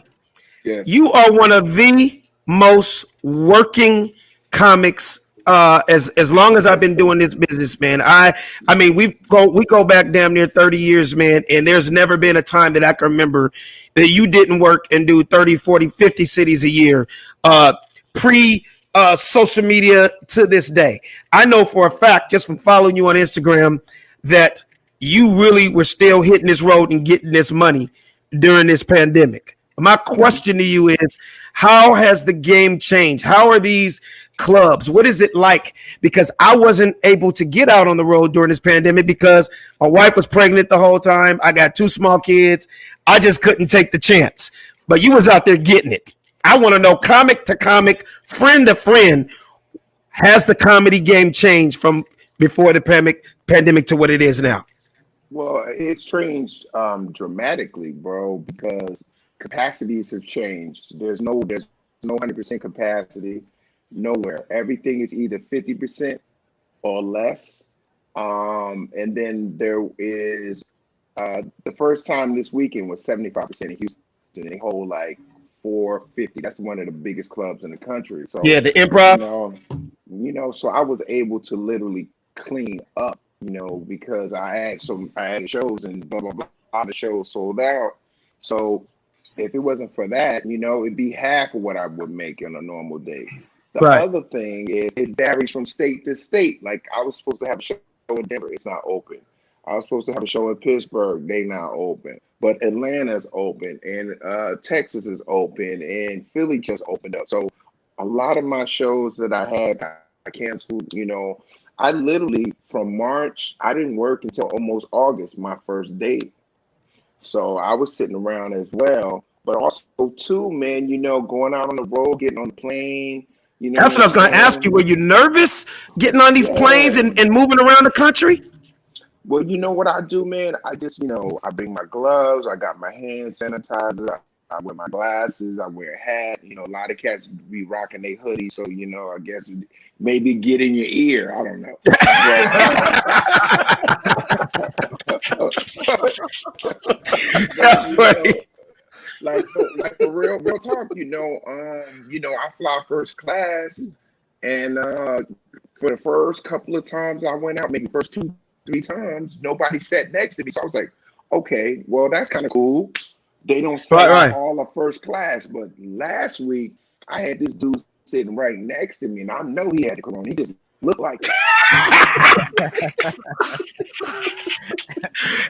Yes. you are one of the most working comics as long as I've been doing this business, man. I mean, we go back damn near 30 years, man, and there's never been a time that I can remember that you didn't work and do 30, 40, 50 cities a year, pre social media to this day. I know for a fact, just from following you on Instagram, that you really were still hitting this road and getting this money during this pandemic. My question to you is, how has the game changed? How are these clubs? What is it like? Because I wasn't able to get out on the road during this pandemic because my wife was pregnant the whole time. I got 2 small kids. I just couldn't take the chance. But you was out there getting it. I want to know, comic to comic, friend to friend, has the comedy game changed from before the pandemic to what it is now? Well, it's changed dramatically, bro, because capacities have changed. There's no 100% capacity nowhere. Everything is either 50% or less. And then there is the first time this weekend was 75% in Houston. They hold like 450. That's one of the biggest clubs in the country. So yeah, the Improv. So I was able to literally clean up, because I had shows and blah blah blah. A lot of shows sold out. So if it wasn't for that, it'd be half of what I would make on a normal day. The other thing is it varies from state to state. Like I was supposed to have a show in Denver, it's not open. I was supposed to have a show in Pittsburgh, they not open. But Atlanta's open, and Texas is open, and Philly just opened up. So a lot of my shows that I had, I canceled. I literally, from March, I didn't work until almost August, my first date. So I was sitting around as well. But also, too, man, going out on the road, getting on the plane. That's what I was going to ask you. Were you nervous getting on these planes and moving around the country? Well, you know what I do, man? I just, I bring my gloves. I got my hand sanitizer. I wear my glasses. I wear a hat. A lot of cats be rocking their hoodies. So, I guess maybe get in your ear. I don't know. That's funny. Like for real talk, I fly first class, and for the first couple of times I went out, maybe first 2-3 times, nobody sat next to me. So I was like, okay, well, that's kind of cool. They don't sit all of first class. But last week, I had this dude sitting right next to me, and I know he had the corona. He just looked like it.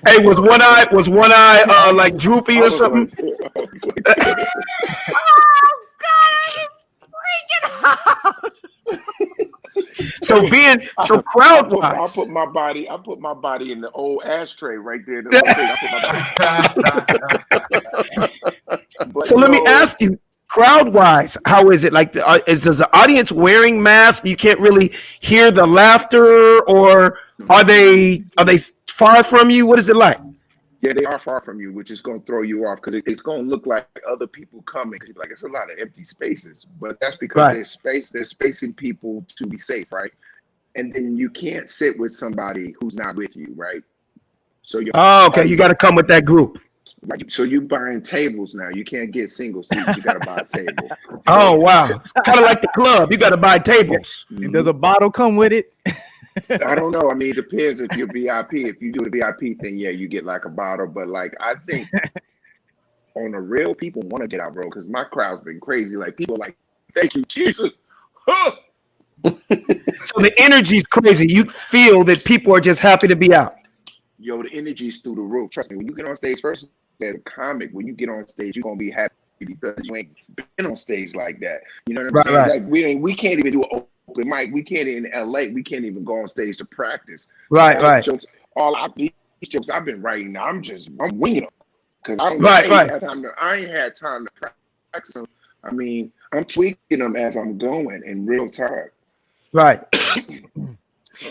Hey, was one eye like droopy or something? Oh God, I'm freaking out. So crowd wise, I put my body in the old ashtray right there. So let me ask you, crowd wise, how is it? Like, does the audience wearing masks? You can't really hear the laughter, or are they far from you? What is it like? Yeah, they are far from you, which is going to throw you off because it's going to look like other people coming. Like it's a lot of empty spaces, but that's because they're spacing people to be safe, right? And then you can't sit with somebody who's not with you, right? So you you got to come with that group. Right. So you buying tables now. You can't get single seats. You got to buy a table. Oh wow, kind of like the club. You got to buy tables. Does a bottle come with it? I don't know. I mean, it depends if you're VIP. If you do the VIP thing, yeah, you get like a bottle. But like, I think on the real, people want to get out, bro, because my crowd's been crazy. Like, people are like, thank you, Jesus. Huh. So the energy's crazy. You feel that people are just happy to be out. Yo, the energy's through the roof. Trust me, when you get on stage first, as a comic, when you get on stage, you're going to be happy because you ain't been on stage like that. You know what I'm saying? Right. Like, we can't even do an open mic. We can't in LA. We can't even go on stage to practice. Right. These jokes I've been writing, I'm winging them. because I ain't had time to practice them. I mean, I'm tweaking them as I'm going in real time. Right.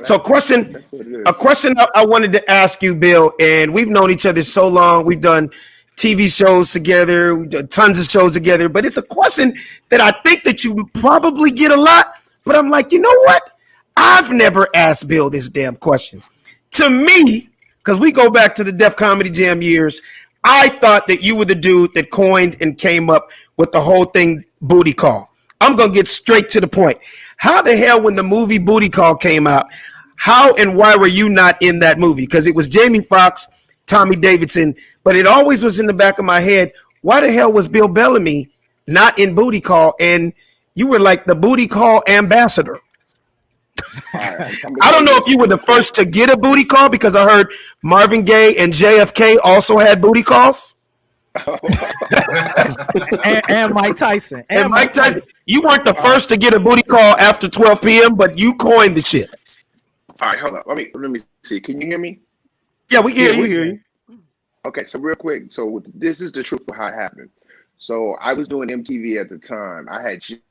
So a question I wanted to ask you, Bill, and we've known each other so long. We've done TV shows together, we've done tons of shows together, but it's a question that I think that you probably get a lot, but I'm like, you know what? I've never asked Bill this damn question. To me, because we go back to the Def Comedy Jam years, I thought that you were the dude that coined and came up with the whole thing booty call. I'm going to get straight to the point. How the hell, when the movie Booty Call came out, how and why were you not in that movie? Because it was Jamie Foxx, Tommy Davidson, but it always was in the back of my head, why the hell was Bill Bellamy not in Booty Call? And you were like the Booty Call ambassador. I don't know if you were the first to get a booty call, because I heard Marvin Gaye and JFK also had booty calls. and Mike Tyson. And Mike Tyson. You weren't the first to get a booty call after 12 p.m., but you coined the shit. All right, hold up. Let me see. Can you hear me? Yeah, we hear you. Okay, so real quick. So this is the truth of how it happened. So I was doing MTV at the time. I had just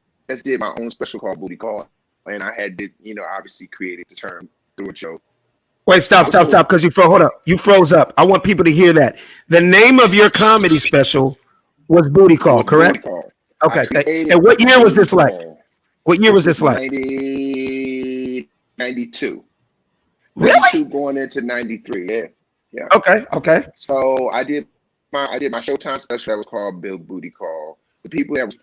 did my own special called Booty Call. And I had to, obviously created the term through a show. Wait, stop, because you froze. Hold up. You froze up. I want people to hear that. The name of your comedy special was Booty Call, correct? Booty Call. Okay. And what year was this like? What year was this like? 92. Really? 92 going into 93. Yeah. Okay. So I did my Showtime special that was called Bill Booty Call. The people that was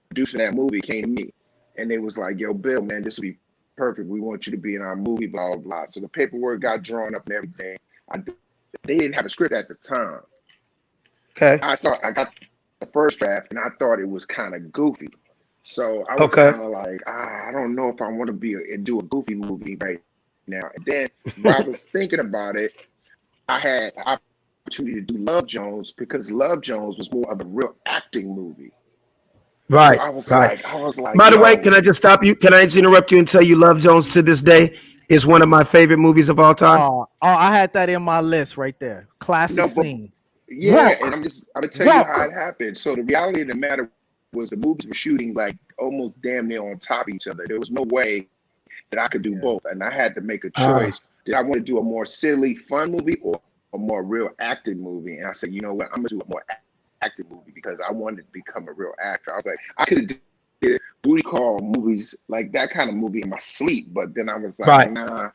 producing that movie came to me. And they was like, yo, Bill, man, this would be perfect. We want you to be in our movie, blah, blah, blah. So the paperwork got drawn up and everything. They didn't have a script at the time. Okay. I got the first draft, and I thought it was kind of goofy. So I was kind of like, I don't know if I want to do a goofy movie right now. And then while I was thinking about it, I had the opportunity to do Love Jones, because Love Jones was more of a real acting movie. Right. So I was like. By the way, can I just stop you? Can I just interrupt you and tell you Love Jones to this day is one of my favorite movies of all time? Oh, I had that in my list right there. Classic scene. Yeah, and I'm gonna tell you how it happened. So the reality of the matter was the movies were shooting like almost damn near on top of each other. There was no way that I could do both, and I had to make a choice. Did I want to do a more silly, fun movie or a more real acting movie? And I said, you know what, I'm gonna do a more acting movie, because I wanted to become a real actor. I was like, I could have did Booty Call movies, like that kind of movie in my sleep, but then I was like, nah,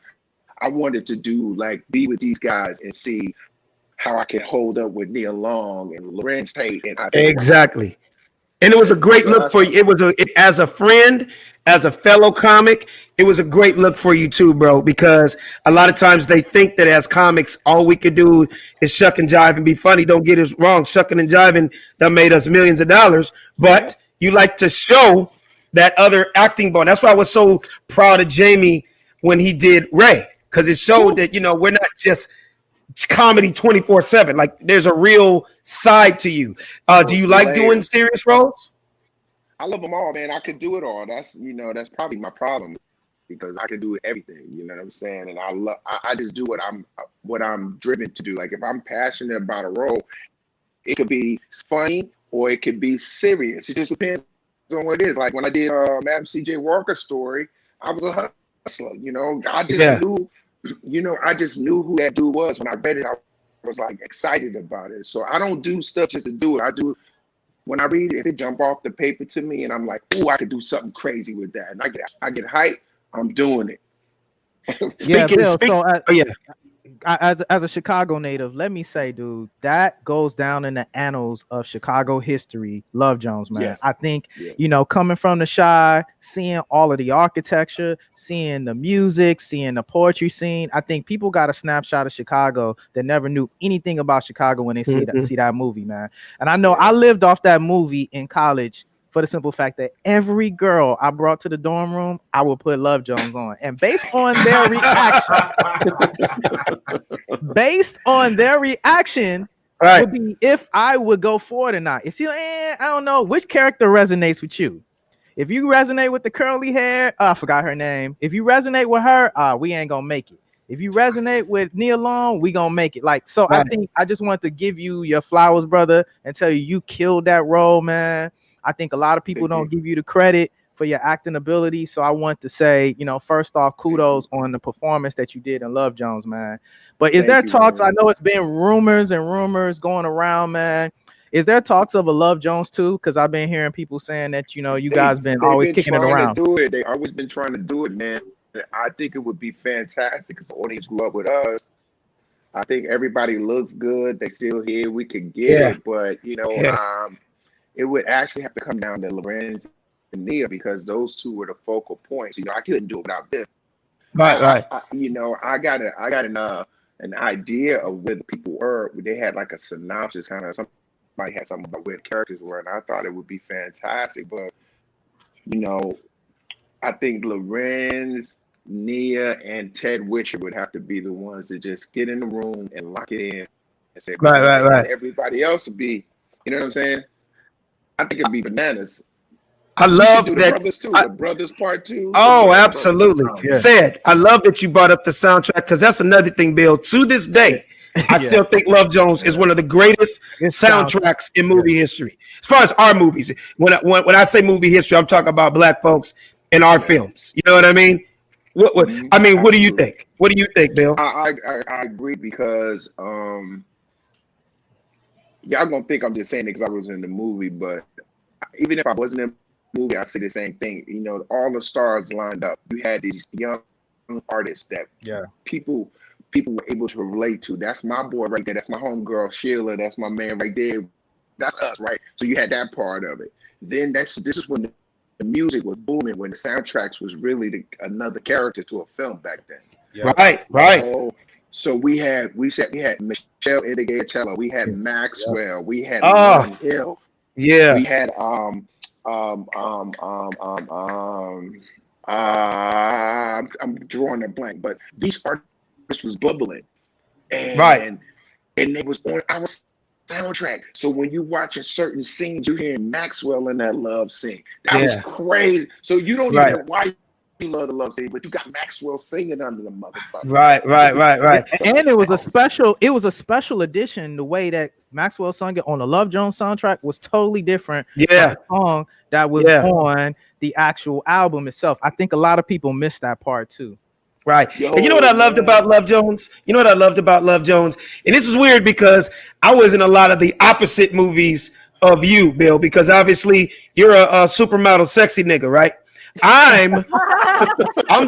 I wanted to do be with these guys and see how I could hold up with Neil Long and Lorenz Tate. And I said, exactly. And it was a great look for you. It was as a friend, as a fellow comic, it was a great look for you too, bro, because a lot of times they think that as comics, all we could do is shuck and jive and be funny. Don't get us wrong. Shucking and jiving that made us millions of dollars, but you like to show that other acting bone. That's why I was so proud of Jamie when he did Ray, because it showed that, we're not just comedy 24/7. Like there's a real side to you. Do you like doing serious roles? I love them all, man. I could do it all. That's probably my problem, because I can do everything. You know what I'm saying? And I just do what I'm driven to do. Like if I'm passionate about a role, it could be funny or it could be serious. It just depends on what it is. Like when I did Madam C.J. Walker story, I was a hustler. I just knew. I just knew who that dude was. When I read it, I was like excited about it. So I don't do stuff just to do it. I do when I read it, if it jump off the paper to me and I'm like, ooh, I could do something crazy with that. And I get hyped, I'm doing it. As a Chicago native, let me say, dude, that goes down in the annals of Chicago history. Love Jones, man. Yes. I think, coming from the Chi, seeing all of the architecture, seeing the music, seeing the poetry scene, I think people got a snapshot of Chicago that never knew anything about Chicago when they see that movie, man. And I know I lived off that movie in college, for the simple fact that every girl I brought to the dorm room, I would put Love Jones on. And based on their reaction, would be if I would go for it or not. If you, I don't know, which character resonates with you? If you resonate with the curly hair, I forgot her name. If you resonate with her, we ain't gonna make it. If you resonate with Nia Long, we gonna make it. Like, so I Right. think I just want to give you your flowers, brother, and tell you killed that role, man. I think a lot of people don't give you the credit for your acting ability. So I want to say, you know, first off, kudos on the performance that you did in Love Jones, man. But is there talks? I know it's been rumors and rumors going around, man. Is there talks of a Love Jones too? Because I've been hearing people saying that, you know, you guys been always kicking it around. To do it. They always been trying to do it, man. I think it would be fantastic because the audience grew up with us. I think everybody looks good. They still here. We could get it, but you know, it would actually have to come down to Lorenz and Nia because those two were the focal points. You know, I couldn't do it without them. Right. You know, I got an idea of where the people were. They had like a synopsis, kind of somebody had something about where the characters were, and I thought it would be fantastic. But you know, I think Lorenz, Nia, and Ted Witcher would have to be the ones to just get in the room and lock it in and say, right. Everybody else would be, you know what I'm saying? I think it'd be bananas. I love that. The brothers too. The brothers part 2. Oh, absolutely. Said, I love that you brought up the soundtrack because that's another thing, Bill. To this day, I still think Love Jones is one of the greatest soundtracks in movie history. As far as our movies, when I say movie history, I'm talking about Black folks in our films. You know what I mean? What do you think? What do you think, Bill? I agree because y'all gonna think I'm just saying it because I was in the movie, but even if I wasn't in the movie, I say the same thing. You know, all the stars lined up. You had these young artists that people were able to relate to. That's my boy right there. That's my homegirl Sheila. That's my man right there. That's us, right? So you had that part of it. Then this is when the music was booming, when the soundtracks was really another character to a film back then. Yeah. Right. So we had Michelle Idigacello, we had Maxwell, we had Hill. Yeah. We had I'm drawing a blank, but these artists was bubbling. And they was on our soundtrack. So when you watch a certain scene, you hear Maxwell in that love scene. That was crazy. So you don't even know why you love the love scene, but you got Maxwell singing under the motherfucker. Right. And it was a special edition. The way that Maxwell sung it on the Love Jones soundtrack was totally different from the song that was on the actual album itself. I think a lot of people missed that part too. Right. And you know what I loved about Love Jones? And this is weird because I was in a lot of the opposite movies of you, Bill, because obviously you're a supermodel sexy nigga, right? I'm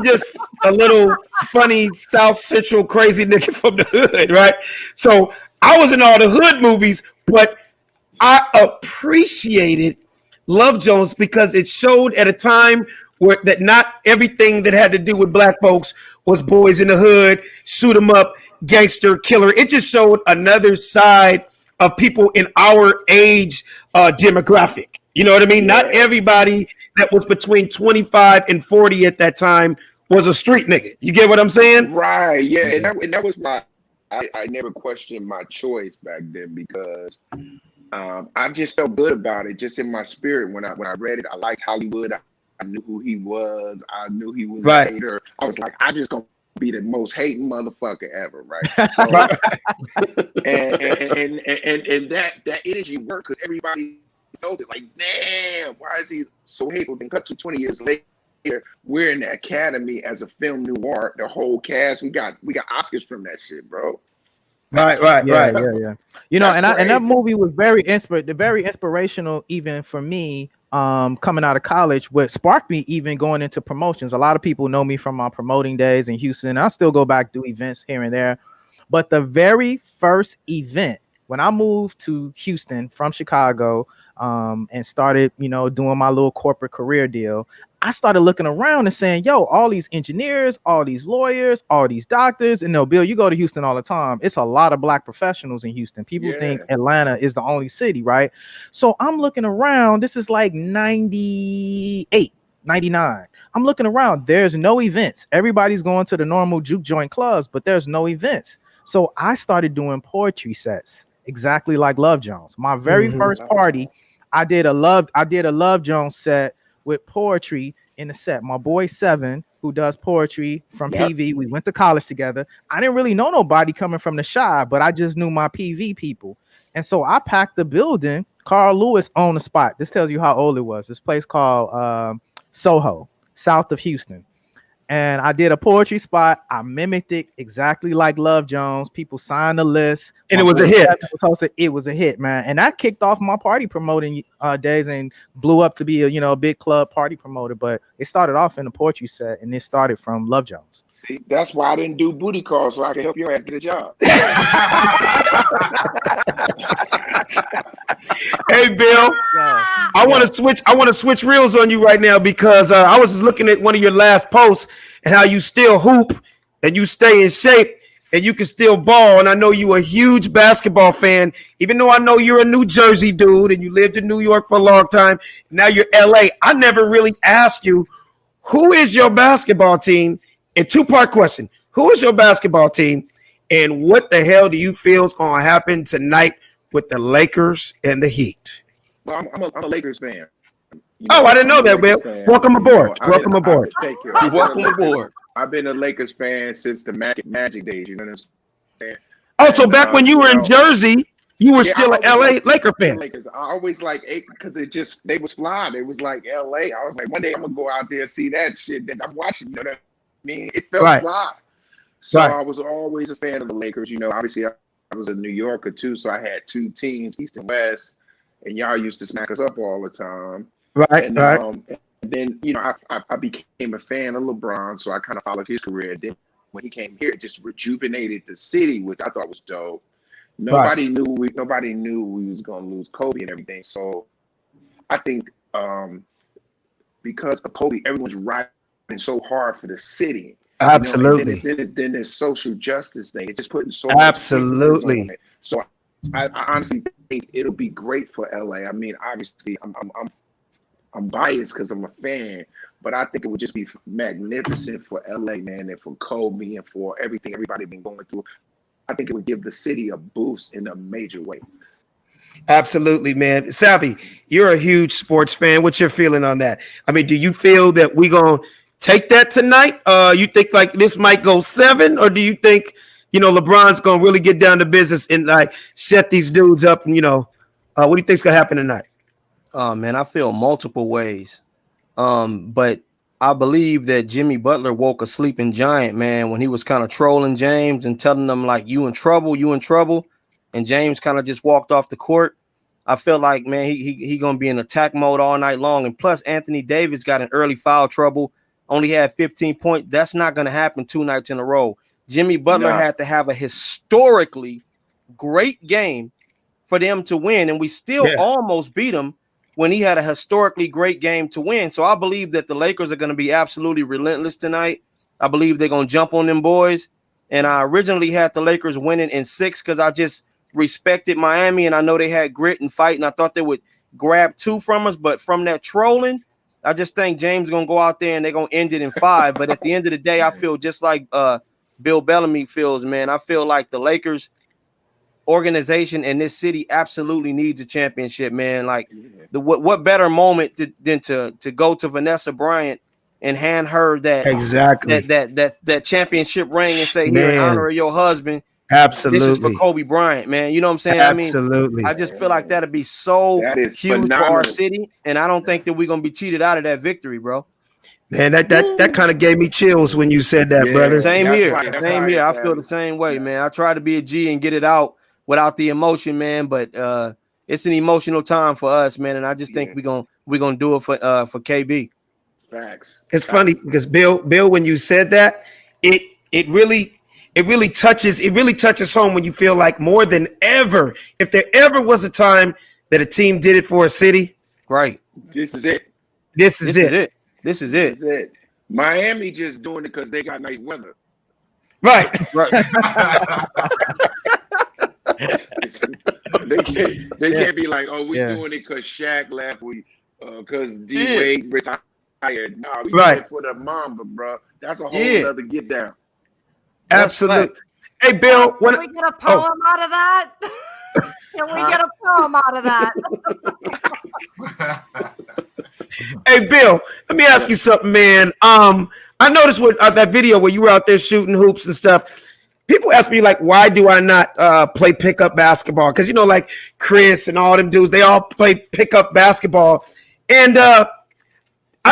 just a little funny South Central crazy nigga from the hood, right? So I was in all the hood movies, but I appreciated Love Jones because it showed at a time where that not everything that had to do with Black folks was boys in the hood, shoot 'em up, gangster, killer. It just showed another side of people in our age demographic. You know what I mean? Not everybody that was between 25 and 40 at that time was a street nigga. You get what I'm saying? Right. Yeah. And that was my, I never questioned my choice back then because I just felt good about it, just in my spirit. When I read it, I liked Hollywood. I knew who he was. I knew he was a hater. I was like, I just gonna be the most hating motherfucker ever, right? So, and that energy worked because everybody felt it. Like, damn, why is he so hateful? Then cut to 20 years later, we're in the Academy as a film noir. The whole cast, we got Oscars from that shit, bro. Right. Yeah. You know, and that movie was very inspirational, even for me. Coming out of college, what sparked me even going into promotions. A lot of people know me from my promoting days in Houston. I still go back, do events here and there. But the very first event when I moved to Houston from Chicago, and started, you know, doing my little corporate career deal, I started looking around and saying, yo, all these engineers, all these lawyers, all these doctors, and no, Bill, you go to Houston all the time. It's a lot of Black professionals in Houston. People think Atlanta is the only city, right? So I'm looking around. This is like 98, 99. I'm looking around. There's no events. Everybody's going to the normal juke joint clubs, but there's no events. So I started doing poetry sets, exactly like Love Jones. My very first party, I did a Love Jones set with poetry in the set. My boy Seven, who does poetry from Yep. PV. We went to college together. I didn't really know nobody coming from the Chi, but I just knew my PV people. And so I packed the building. Carl Lewis owned the spot. This tells you how old it was. This place called Soho, south of Houston. And I did a poetry spot. I mimicked it exactly like Love Jones. People signed the list. And it was a hit. It was a hit, man. And that kicked off my party promoting days and blew up to be a big club party promoter. But it started off in a poetry set, and it started from Love Jones. See, that's why I didn't do booty calls, so I could help your ass get a job. Hey, Bill. I want to switch reels on you right now because I was just looking at one of your last posts and how you still hoop and you stay in shape and you can still ball. And I know you a huge basketball fan, even though I know you're a New Jersey dude and you lived in New York for a long time. Now you're LA. I never really asked you, who is your basketball team? And two-part question. Who is your basketball team? And what the hell do you feel is going to happen tonight with the Lakers and the Heat? Well, I'm a Lakers fan. I didn't know that, Bill. Welcome aboard. Welcome aboard. Welcome aboard. I've been a Lakers fan since the Magic days. You know what I'm saying? Oh, so back when you were in Jersey, you were still an LA Laker fan. Lakers. I always like because they was fly. It was like LA. I was like, one day I'm gonna go out there and see that shit that I'm watching. You know what I mean? It felt fly. So I was always a fan of the Lakers. Obviously I was a New Yorker too, so I had two teams, East and West, and y'all used to smack us up all the time. Right. And then I became a fan of LeBron, so I kind of followed his career. Then when he came here, it just rejuvenated the city, which I thought was dope. Nobody knew we was gonna lose Kobe and everything. So I think because of Kobe, everyone's riding so hard for the city. Absolutely. Then there's social justice thing. It's just putting so absolutely. So I honestly think it'll be great for LA. I mean, obviously, I'm biased because I'm a fan, but I think it would just be magnificent for LA, man, and for Kobe and for everything everybody been going through. I think it would give the city a boost in a major way. Absolutely, man. Savvy, you're a huge sports fan. What's your feeling on that? I mean, do you feel that we're going to take that tonight? You think like this might go 7, or do you think, LeBron's going to really get down to business and like set these dudes up? And, what do you think's going to happen tonight? Oh, man, I feel multiple ways. But I believe that Jimmy Butler woke a sleeping giant, man, when he was kind of trolling James and telling them like, you in trouble. And James kind of just walked off the court. I feel like, man, he going to be in attack mode all night long. And plus Anthony Davis got an early foul trouble, only had 15 points. That's not going to happen 2 nights in a row. Jimmy Butler had to have a historically great game for them to win. And we still almost beat him when he had a historically great game to win. So I believe that the Lakers are going to be absolutely relentless tonight. I believe they're going to jump on them boys. And I originally had the Lakers winning in 6 because I just respected Miami, and I know they had grit and fight, and I thought they would grab 2 from us. But from that trolling, I just think James is going to go out there and they're going to end it in 5. But at the end of the day, I feel just like Bill Bellamy feels, man. I feel like the Lakers organization and this city absolutely needs a championship, man. Like what better moment than to go to Vanessa Bryant and hand her that that championship ring and say, here in honor of your husband, absolutely, this is for Kobe Bryant, man. You know what I'm saying? Absolutely. I just feel like that'd be so huge for our city, and I don't think that we're gonna be cheated out of that victory, bro. Man, that kind of gave me chills when you said that, brother. Same here. I feel the same way, man. I try to be a G and get it out without the emotion, man. But it's an emotional time for us, man. And I just think we're gonna do it for KB. Facts. It's funny because Bill, when you said that, it really touches home when you feel like more than ever, if there ever was a time that a team did it for a city, right? This is it. This is it. Miami just doing it because they got nice weather. Right. They can't be like, oh, we're doing it because Shaq left, because D Wade retired. Nah, we doing it for the Mamba, bro. That's a whole other get down. Absolutely. Hey, Bill, can we get a poem out of that? Can we get a poem out of that? Hey, Bill, let me ask you something, man. I I noticed with that video where you were out there shooting hoops and stuff. People ask me like, why do I not play pickup basketball? Because like Chris and all them dudes, they all play pickup basketball, and I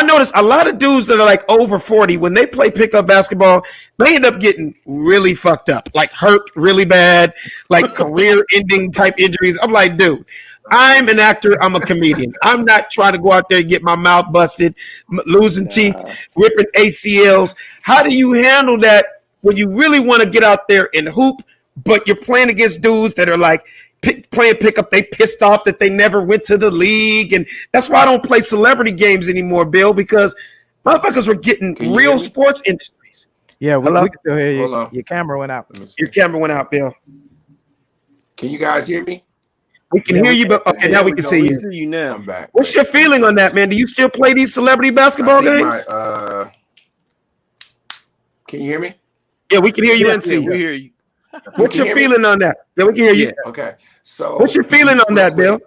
noticed a lot of dudes that are like over 40 when they play pickup basketball, they end up getting really fucked up, like hurt really bad, like career-ending type injuries. I'm like, dude, I'm an actor. I'm a comedian. I'm not trying to go out there and get my mouth busted, losing teeth, ripping ACLs. How do you handle that when you really want to get out there and hoop, but you're playing against dudes that are like playing pickup? They pissed off that they never went to the league, and that's why I don't play celebrity games anymore, Bill, because motherfuckers were getting real sports industries. Yeah, we can still hear you. Hold on. Your camera went out. Your camera went out, Bill. Can you guys hear me? We can hear you, but okay, now we can see you. See you now. I'm back. What's your feeling on that, man? Do you still play these celebrity basketball games? Can you hear me? Yeah, we can hear you and see We you. hear you. What's your feeling on that? Yeah, we can hear you. Okay. So What's your feeling on that, Bill?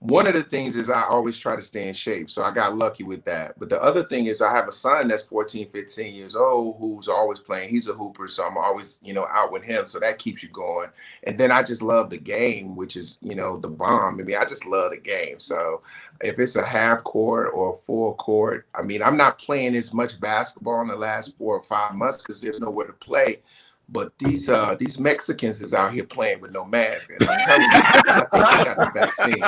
One of the things is I always try to stay in shape. So I got lucky with that. But the other thing is I have a son that's 14, 15 years old who's always playing. He's a hooper. So I'm always, out with him. So that keeps you going. And then I just love the game, which is, the bomb. I mean, I just love the game. So if it's a half court or a full court, I mean, I'm not playing as much basketball in the last 4 or 5 months because there's nowhere to play. But these Mexicans is out here playing with no mask. And I'm telling you, I think I got the vaccine.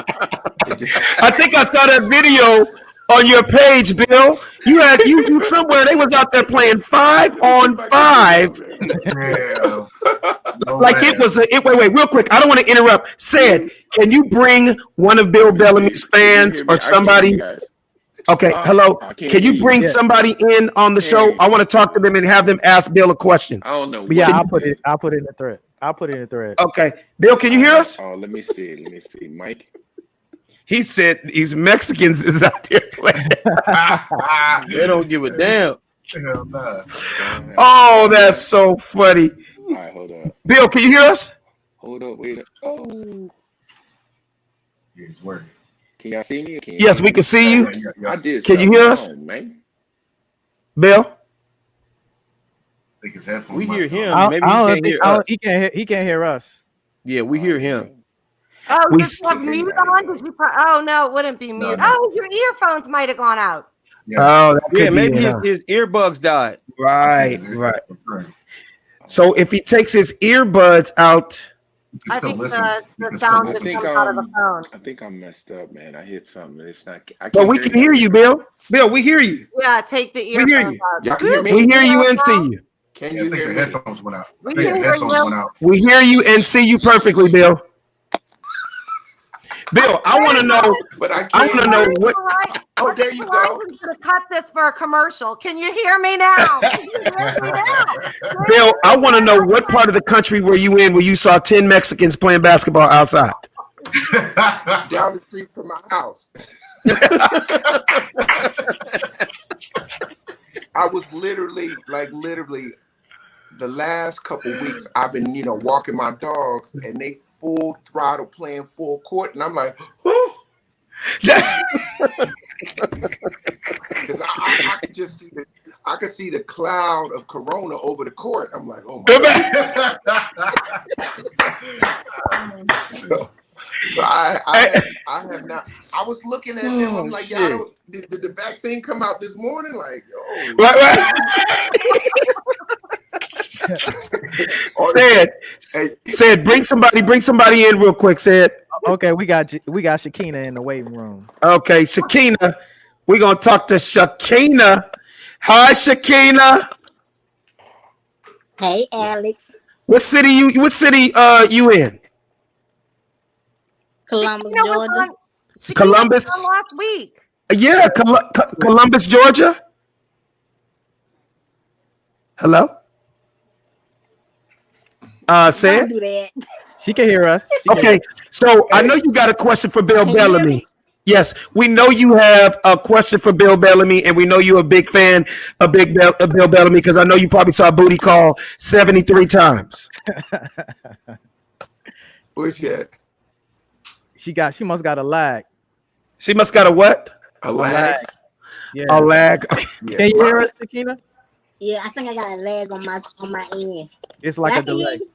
I think I saw that video on your page, Bill. You had you somewhere. They was out there playing 5-on-5. Yeah. No Like man. it was wait, real quick. I don't want to interrupt. Said, can you bring one of Bill Bellamy's fans or somebody? Okay, hello. Can you bring somebody in on the show? I want to talk to them and have them ask Bill a question. I don't know. Yeah, I'll put it in the thread. Okay. Bill, can you hear us? Oh, let me see. Mike. He said these Mexicans is out there playing. They don't give a damn. Hell nah. Oh, that's so funny. All right, hold up. Bill, can you hear us? Hold up. Wait up. Oh. Yeah, it's working. Can y'all see me? Yes, we can see you. I did. Can you hear us? Man. Bill? I think his headphones. We hear him. I Maybe don't he can't think- hear I don't- us. He can't hear us. Yeah, we hear him. Oh, We did you have mute on? Did you? Oh no, it wouldn't be mute. no. Oh, your earphones might have gone out. Yeah. Oh, that could Yeah, be maybe it, huh? his earbuds died. Right. That's right. So if he takes his earbuds out, You can I still think listen. the You can sound still just listen. comes out of the phone. I think I'm messed up, man. I hit something. It's not. I but we can hear you, Bill. Bill, we hear you. Yeah, take the hear earphones you. out. Y'all can hear me? We hear you and see you. Can Yeah, I you think hear the me? headphones went out. We I think can the hear headphones you. went out. We hear you and see you perfectly, Bill. Bill, I want to know. But I I can't. want to know what. Oh, there you go. Verizon's gonna cut this for a commercial. Can you hear me now? Can you hear me now? Bill, I want to know what part of the country were you in where you saw 10 Mexicans playing basketball outside? Down the street from my house. I was literally, the last couple weeks I've been, walking my dogs and they full throttle playing full court, and I'm like, oh. Because I could just see I could see the cloud of corona over the court. I'm like, oh my God. So I have not. I was looking at them. I'm like, y'all did the vaccine come out this morning? Like, oh. Said, bring somebody in real quick. Said, okay, we got Shakina in the waiting room. Okay, Shakina, we're gonna talk to Shakina. Hi, Shakina. Hey, Alex. What city you in? Columbus, Georgia. Columbus. Last week. Yeah, Columbus, Georgia. Hello. Say Don't it. do that. She can hear us. Okay, so I know you got a question for Bill Bellamy. Yes, we know you have a question for Bill Bellamy, and we know you're a big fan of Bill Bellamy because I know you probably saw Booty Call 73 times. Where's she at? She must got a lag. She must got a what? A lag. Yeah. A lag. Can you hear us, Shakina? Yeah, I think I got a lag on my end. It's like I a can hear delay. you.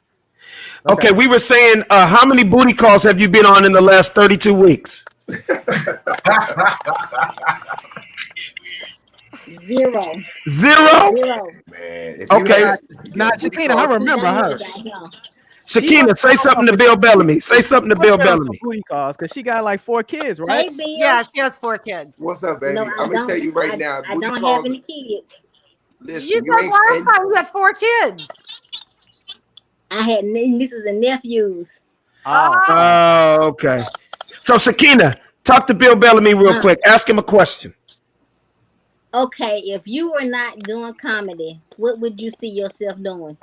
Okay, we were saying, how many booty calls have you been on in the last 32 weeks? 0. Zero? 0. Man, if you Okay. had Nah, Shakina, I remember her. Shakina, say something to Bill Bellamy. Say something to Bill Bellamy. Booty calls because she got like 4 kids, right? Hey, Bill. Yeah, she has 4 kids. What's up, baby? No, I I'm gonna tell you right now. I booty don't calls- have any kids. Listen, You you said ain't. last And, time you had 4 kids. I had nieces and nephews. Oh, okay. So, Shakina, talk to Bill Bellamy real quick. Ask him a question. Okay, if you were not doing comedy, what would you see yourself doing?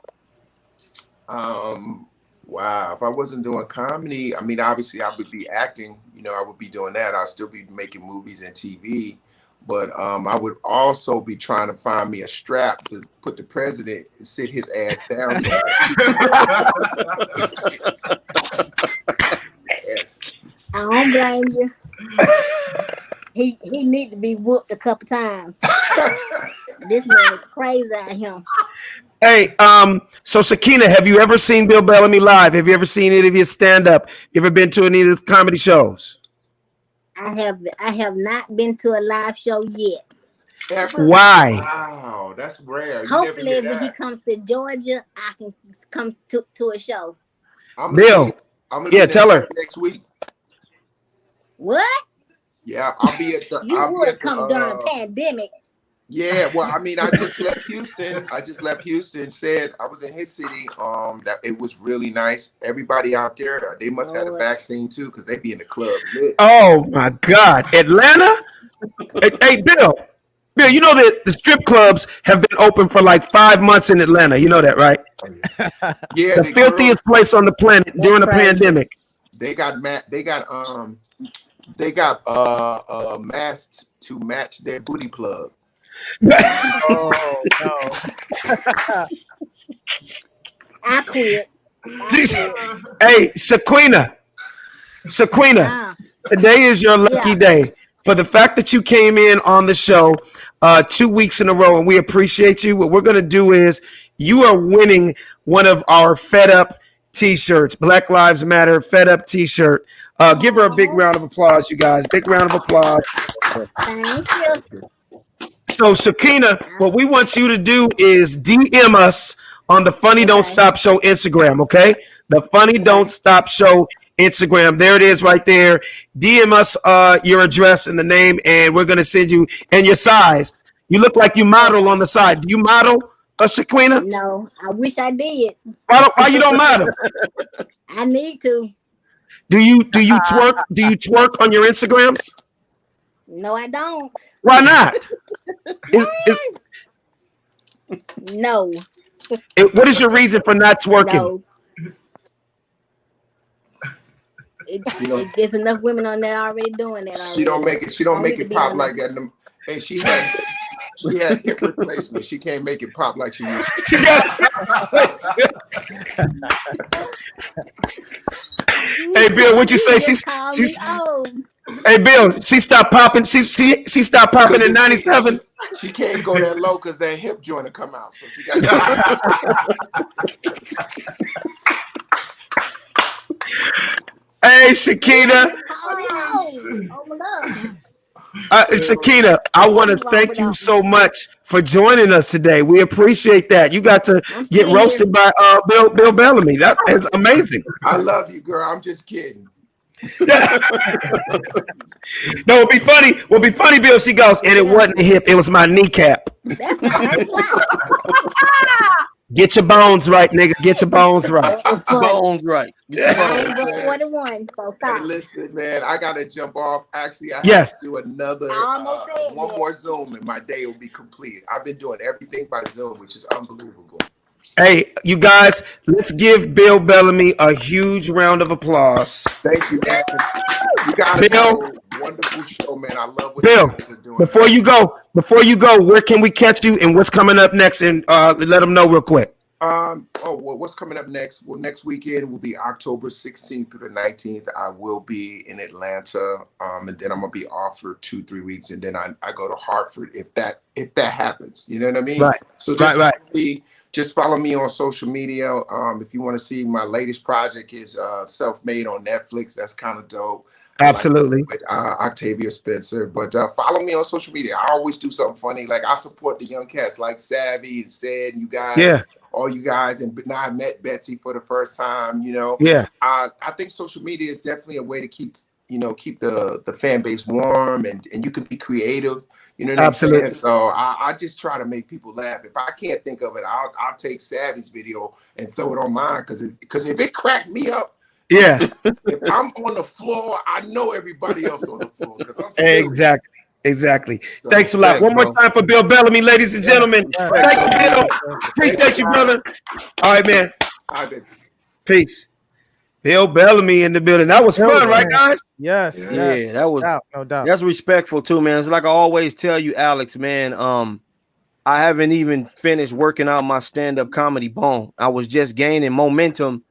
wow. If I wasn't doing comedy, I mean, obviously, I would be acting. You know, I would be doing that. I'll still be making movies and TV. But I would also be trying to find me a strap to put the president and sit his ass down. Yes. I don't blame you. He need to be whooped a couple times. This man is crazy out here. Hey, so Shakina, have you ever seen Bill Bellamy live? Have you ever seen any of his stand-up? You ever been to any of his comedy shows? I have not been to a live show yet. Ever? Why? Wow, that's rare. You Hopefully, never hear when he that. comes to Georgia, I can come to a show. Bill, yeah, tell her. Next week. What? Yeah, I'll be at the. You I'll be would at the, come during a pandemic. Yeah, well, I mean, I just left Houston. Said I was in his city. That it was really nice. Everybody out there, they must have the vaccine too, because they be in the club lit. Oh my God, Atlanta! Hey, Bill, you know that the strip clubs have been open for like 5 months in Atlanta. You know that, right? Yeah, the filthiest place on the planet during the pandemic. They got masks to match their booty plug. Oh no! I quit. Hey, Shaquina, today is your lucky day for the fact that you came in on the show 2 weeks in a row, and we appreciate you. What we're going to do is you are winning one of our Fed Up T-shirts, Black Lives Matter Fed Up T-shirt. Give her a big round of applause, you guys. Big round of applause. Thank you. So, Shakina, what we want you to do is DM us on the Funny Don't Stop Show Instagram, okay? The Funny Don't Stop Show Instagram. There it is right there. DM us your address and the name, and we're going to send you, and your size. You look like you model on the side. Do you model, Shaquina? No, I wish I did. Why you don't model? I need to. Do you twerk? Do you twerk on your Instagrams? No, I don't. Why not? No. What is your reason for not twerking? No. There's enough women on there already doing that. Already. She don't make it. She don't make it pop like that. And she had hip replacement. She can't make it pop like she used to. She got. Hey Bill, what'd you say? She's Hey Bill, she stopped popping. She stopped popping in '97. She can't go that low because that hip joint will come out. So she got. Hey Shakina. Shakina, I want to thank you so much for joining us today. We appreciate that. You got to get roasted by Bill Bellamy. That is amazing. I love you, girl. I'm just kidding. No, it'll be funny. Will be funny, Bill. She goes, and it wasn't a hip, it was my kneecap. Get your bones right, nigga. Get your bones right. Bones right. Get your bones right. 41, so stop. Hey, listen, man, I gotta jump off. Actually, I have to do another one more Zoom, and my day will be complete. I've been doing everything by Zoom, which is unbelievable. Hey, you guys, let's give Bill Bellamy a huge round of applause. Thank you, man. You guys Bill, have a wonderful show, man. I love what Bill, you guys are doing. before you go, where can we catch you and what's coming up next? And let them know real quick. What's coming up next? Well, next weekend will be October 16th through the 19th. I will be in Atlanta, and then I'm gonna be off for 2-3 weeks, and then I go to Hartford if that happens. You know what I mean? Right. So just follow me on social media. If you want to see my latest project is Self-Made on Netflix. That's kind of dope. Absolutely. With Octavia Spencer. But follow me on social media. I always do something funny. Like I support the young cats like Savvy and Said, you guys. Yeah. All you guys, and now I met Betsy for the first time. You know. Yeah. I think social media is definitely a way to keep the fan base warm, and you can be creative. You know what Absolutely. I'm saying? So I just try to make people laugh. If I can't think of it, I'll take Savvy's video and throw it on mine because if it cracked me up, yeah. If I'm on the floor, I know everybody else on the floor because I'm serious. Exactly. So, thanks a lot. One more time for Bill Bellamy, ladies and gentlemen. Thank you, Bill. Appreciate you, brother. All right, man. All right, baby. Peace. Bill Bellamy in the building. That was fun, right, guys? Yes. Yeah, that was no doubt. That's respectful too, man. It's like I always tell you, Alex, man. I haven't even finished working out my stand-up comedy bone. I was just gaining momentum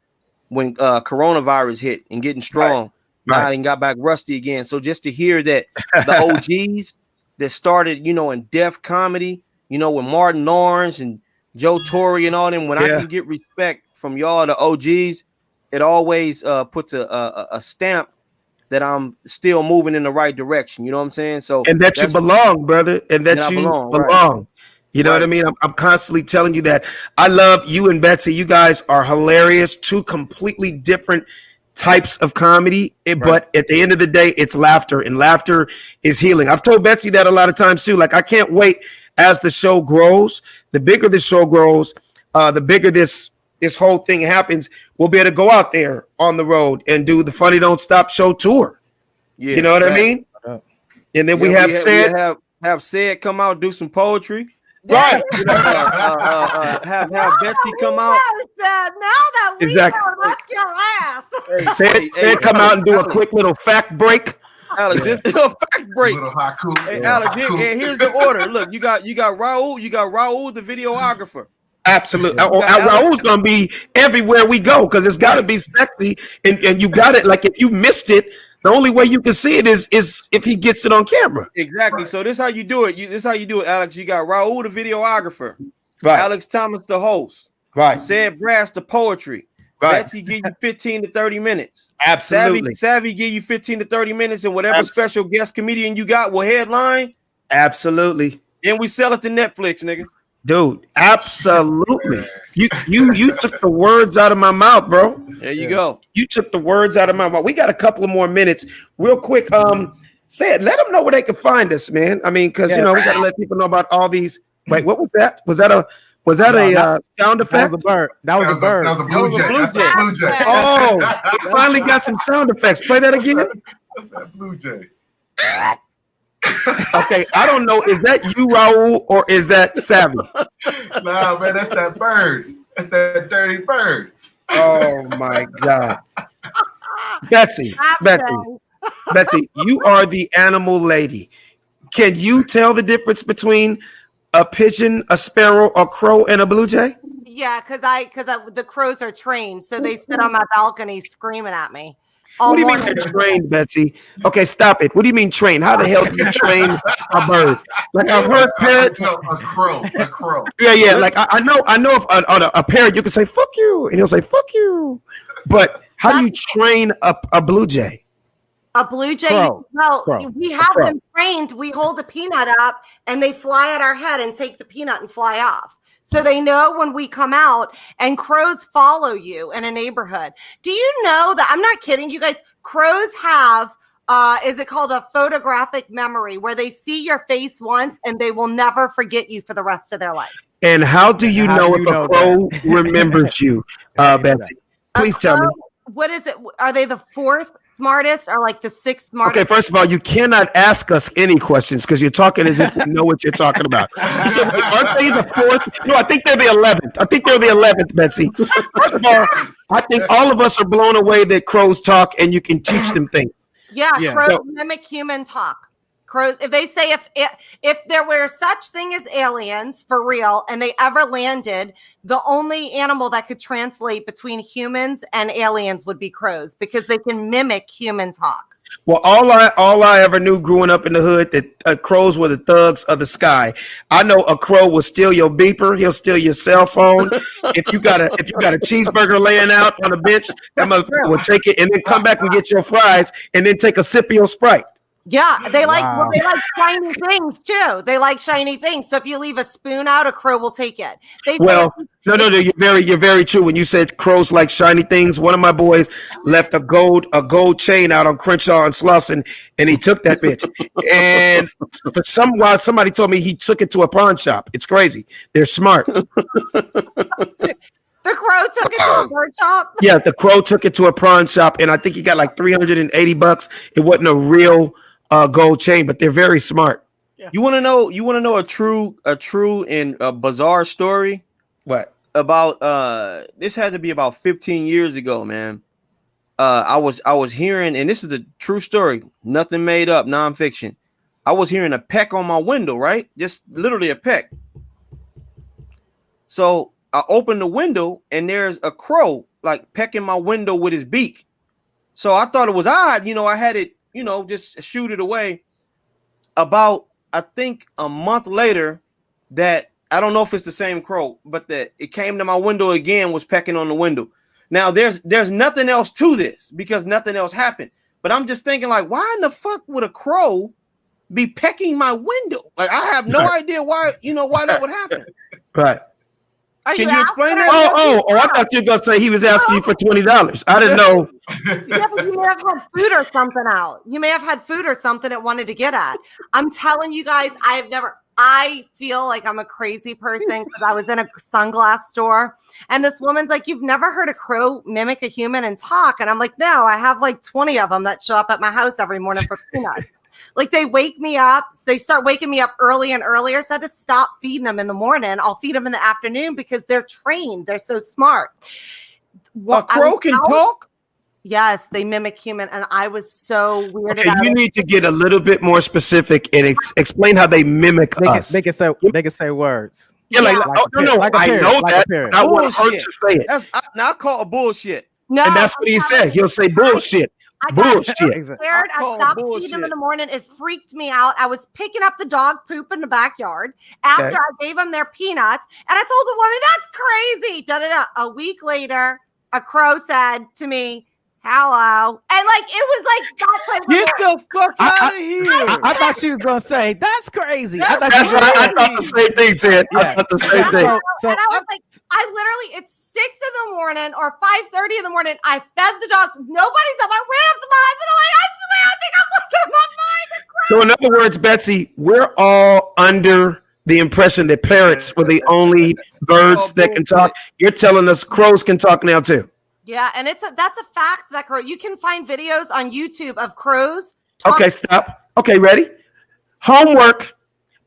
when coronavirus hit and getting strong. Now I got back rusty again. So just to hear that the OGs that started, in deaf comedy, with Martin Lawrence and Joe Torre and all them, when I can get respect from y'all, the OGs, it always puts a stamp that I'm still moving in the right direction. You know what I'm saying? So and that you belong, brother, and that you belong. Right. You know what I mean? I'm constantly telling you that. I love you and Betsy. You guys are hilarious. Two completely different types of comedy, but at the end of the day, it's laughter, and laughter is healing. I've told Betsy that a lot of times too. Like, I can't wait as the show grows. The bigger the show grows, the bigger this whole thing happens. We'll be able to go out there on the road and do the Funny Don't Stop show tour. Yeah, you know what I mean? And then we have Said come out, do some poetry. Right. Have Betsy come out. Now that we know, let's get ass. Said come out and do a quick little fact break. Alex, this is a fact break. Little haiku. Hey, Alex, here's the order. Look, you got Raul, the videographer. Absolutely. Raul's gonna be everywhere we go because it's got to be sexy, and you got it. Like, if you missed it, the only way you can see it is if he gets it on camera. Exactly. Right. So this is how you do it. This is how you do it, Alex. You got Raul, the videographer. Right. Alex Thomas, the host. Right. Said Brass, the poetry. Right. Betsy give you 15 to 30 minutes. Absolutely. Savvy give you 15 to 30 minutes, and whatever special guest comedian you got will headline. Absolutely. Then we sell it to Netflix, nigga. Dude, absolutely. You took the words out of my mouth, bro. There you go. You took the words out of my mouth. We got a couple of more minutes. Real quick, Said, let them know where they can find us, man. I mean, because we got to let people know about all these. Wait, what was that? Was that a sound effect? That was a bird. That was a bird. That was a blue jay. That's the blue jay. Oh, we finally got some sound effects. Play that again. That's that blue jay. Okay, I don't know. Is that you, Raul, or is that Savvy? Nah, man, that's that bird. That's that dirty bird. Oh my God, Betsy, you are the animal lady. Can you tell the difference between a pigeon, a sparrow, a crow, and a blue jay? Yeah, because the crows are trained, so they sit on my balcony screaming at me. What do you mean they're trained, Betsy? Okay, stop it. What do you mean trained? How the hell do you train a bird? Like, I've heard parrots. No, a crow. Yeah. Like, I know if on a parrot you can say "fuck you" and he'll say "fuck you," but how do you train a blue jay? A blue jay. We have them trained. We hold a peanut up and they fly at our head and take the peanut and fly off. So they know when we come out, and crows follow you in a neighborhood. Do you know that? I'm not kidding you guys. Crows have, is it called a photographic memory, where they see your face once and they will never forget you for the rest of their life. And how do you know if a crow remembers you, Betsy? Please tell me. What is it? Are they the fourth smartest or like the sixth smartest? Okay, first of all, you cannot ask us any questions because you're talking as if you know what you're talking about. You said, aren't they the fourth? No, I think they're the 11th. I think they're the 11th, Betsy. First of all, I think all of us are blown away that crows talk and you can teach them things. Yeah. Crows mimic human talk. crows, if they say if there were such thing as aliens for real and they ever landed, the only animal that could translate between humans and aliens would be crows because they can mimic human talk. Well, all I ever knew growing up in the hood that crows were the thugs of the sky. I know a crow will steal your beeper. He'll steal your cell phone. If you got a cheeseburger laying out on a bench, that motherfucker will take it and then come back and get your fries and then take a sip of your Sprite. Yeah, they like shiny things too. They like shiny things. So if you leave a spoon out, a crow will take it. No, you're very true. When you said crows like shiny things, one of my boys left a gold chain out on Crenshaw and Slauson, and he took that bitch. And for somebody told me he took it to a pawn shop. It's crazy. They're smart. The crow took it to a bird shop. Yeah, the crow took it to a pawn shop, and I think he got like $380. It wasn't a real gold chain, but they're very smart. Yeah. You want to know a true and bizarre story? What? About this had to be about 15 years ago, man. I was hearing, and this is a true story, nothing made up, nonfiction. I was hearing a peck on my window, right? Just literally a peck. So I opened the window and there's a crow like pecking my window with his beak. So I thought it was odd, I had it, just shoot it away. About, I think a month later, that I don't know if it's the same crow, but that it came to my window again, was pecking on the window. Now there's nothing else to this because nothing else happened. But I'm just thinking, like, why in the fuck would a crow be pecking my window? Like, I have no idea why that would happen. Right. Can you explain that? I thought you were gonna say he was asking you for $20. I didn't know. Yeah, but you may have had food or something out. You may have had food or something it wanted to get at. I'm telling you guys, I feel like I'm a crazy person because I was in a sunglass store and this woman's like, "You've never heard a crow mimic a human and talk?" And I'm like, "No, I have like 20 of them that show up at my house every morning for peanuts." Like they wake me up. They start waking me up early and earlier. So I had to stop feeding them in the morning. I'll feed them in the afternoon because they're trained. They're so smart. A crow can talk? Yes, they mimic human. And I was so weirded out. You need to get a little bit more specific and explain how they mimic us. They can say words. Yeah, I know that. I want her to say it. I call it bullshit. No, and that's what he said. He'll say bullshit. I got bullshit. scared. I stopped feeding them in the morning. It freaked me out. I was picking up the dog poop in the backyard after I gave them their peanuts. And I told the woman, "That's crazy." A week later, a crow said to me, "Hello." And like, it was like, that's like, get the fuck out of here. I thought she was going to say, "That's crazy." I thought the same thing, said. Yeah. I thought the same thing. So, and I was like, it's 6 in the or 5:30 in the morning. I fed the dogs. Nobody's up. I ran up to my husband. I'm like, "I swear, I think I'm losing my mind." So in other words, Betsy, we're all under the impression that parrots were the only birds that can talk. You're telling us crows can talk now too. Yeah, and that's a fact that crow. You can find videos on YouTube of crows. Okay, stop. Okay, ready? Homework,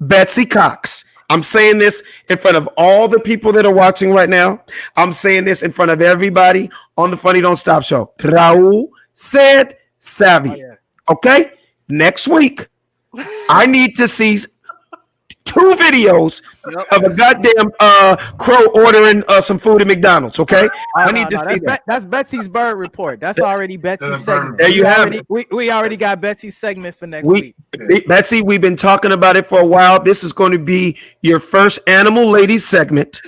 Betsy Cox. I'm saying this in front of all the people that are watching right now. I'm saying this in front of everybody on the Funny Don't Stop show. Raul said savvy. Oh, yeah. Okay? Next week, I need to see 2 videos of a goddamn crow ordering some food at McDonald's. Okay, I need to see that. That's Betsy's bird report. That's already Betsy's segment. There you have it. We already got Betsy's segment for next week. Betsy, we've been talking about it for a while. This is going to be your first Animal Ladies segment.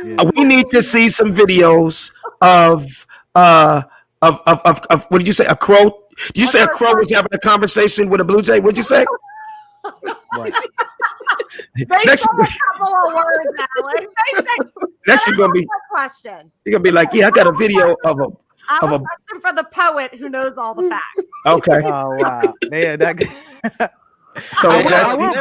Yeah. We need to see some videos of what did you say? A crow? Did you say a crow was having a conversation with a blue jay? What'd you say? Right. Next, a couple of words now. Next, you're gonna be question. You're gonna be like, "Yeah, I got a video of a question for the poet who knows all the facts." Okay. Oh wow. Yeah, so I will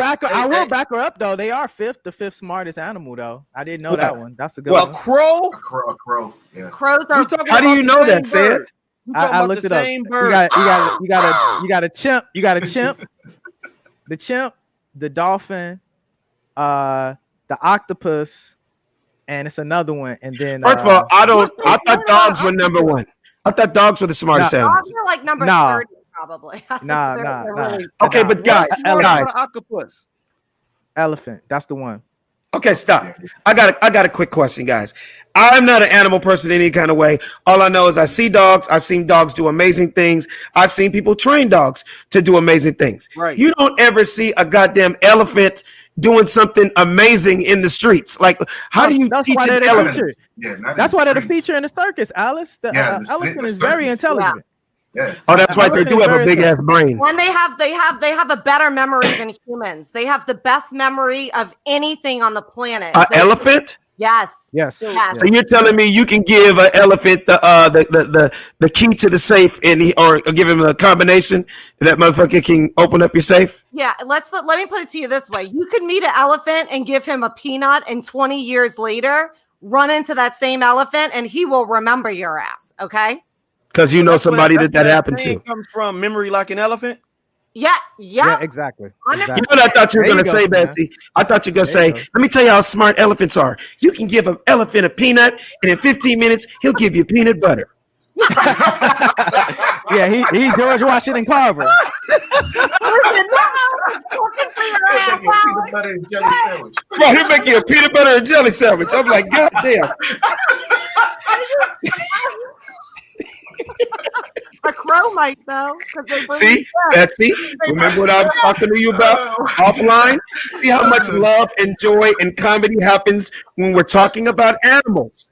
back her up though. They are the fifth smartest animal though. I didn't know that one. That's a good one. A crow? A crow. Yeah. Crows are. How do you know that, Sid? I looked it up. You got a chimp. You got a chimp. The chimp, the dolphin, the octopus, and it's another one. And then first of all, I thought dogs were number one. I thought dogs were the smartest animals. Dogs are like number 30. probably. Nah, They're nah. really- Okay, but guys, guys. Octopus. Elephant. That's the one. Okay, stop. I got a quick question, guys. I'm not an animal person in any kind of way. All I know is I see dogs. I've seen dogs do amazing things. I've seen people train dogs to do amazing things. Right. You don't ever see a goddamn elephant doing something amazing in the streets. Like, how do you That's teach why they're an the elephant? feature. Yeah, not That's in why the they're the streets. feature in the circus, Alice. The Yeah, the elephant the is very circus. intelligent. Yeah. Oh, that's right. They do have a big ass brain. And they have a better memory than humans. They have the best memory of anything on the planet. An elephant? Yes. Yes. Yes. So you're telling me you can give an elephant the key to the safe or give him a combination that motherfucker can open up your safe? Yeah, let me put it to you this way. You could meet an elephant and give him a peanut, and 20 years later, run into that same elephant and he will remember your ass, okay? Because you know somebody that happened saying to. Comes from memory like an elephant. Yeah, exactly. You know what I thought you were going to say, Betsy? I thought you were going to say, let me tell you how smart elephants are. You can give an elephant a peanut, and in 15 minutes, he'll give you peanut butter. Yeah, he George Washington Carver. Peanut butter and jelly sandwich. Yeah, he'll make you a peanut butter and jelly sandwich. I'm like, God damn. A crow might though. See, Betsy, remember what I was talking to you about offline? See how much love and joy and comedy happens when we're talking about animals.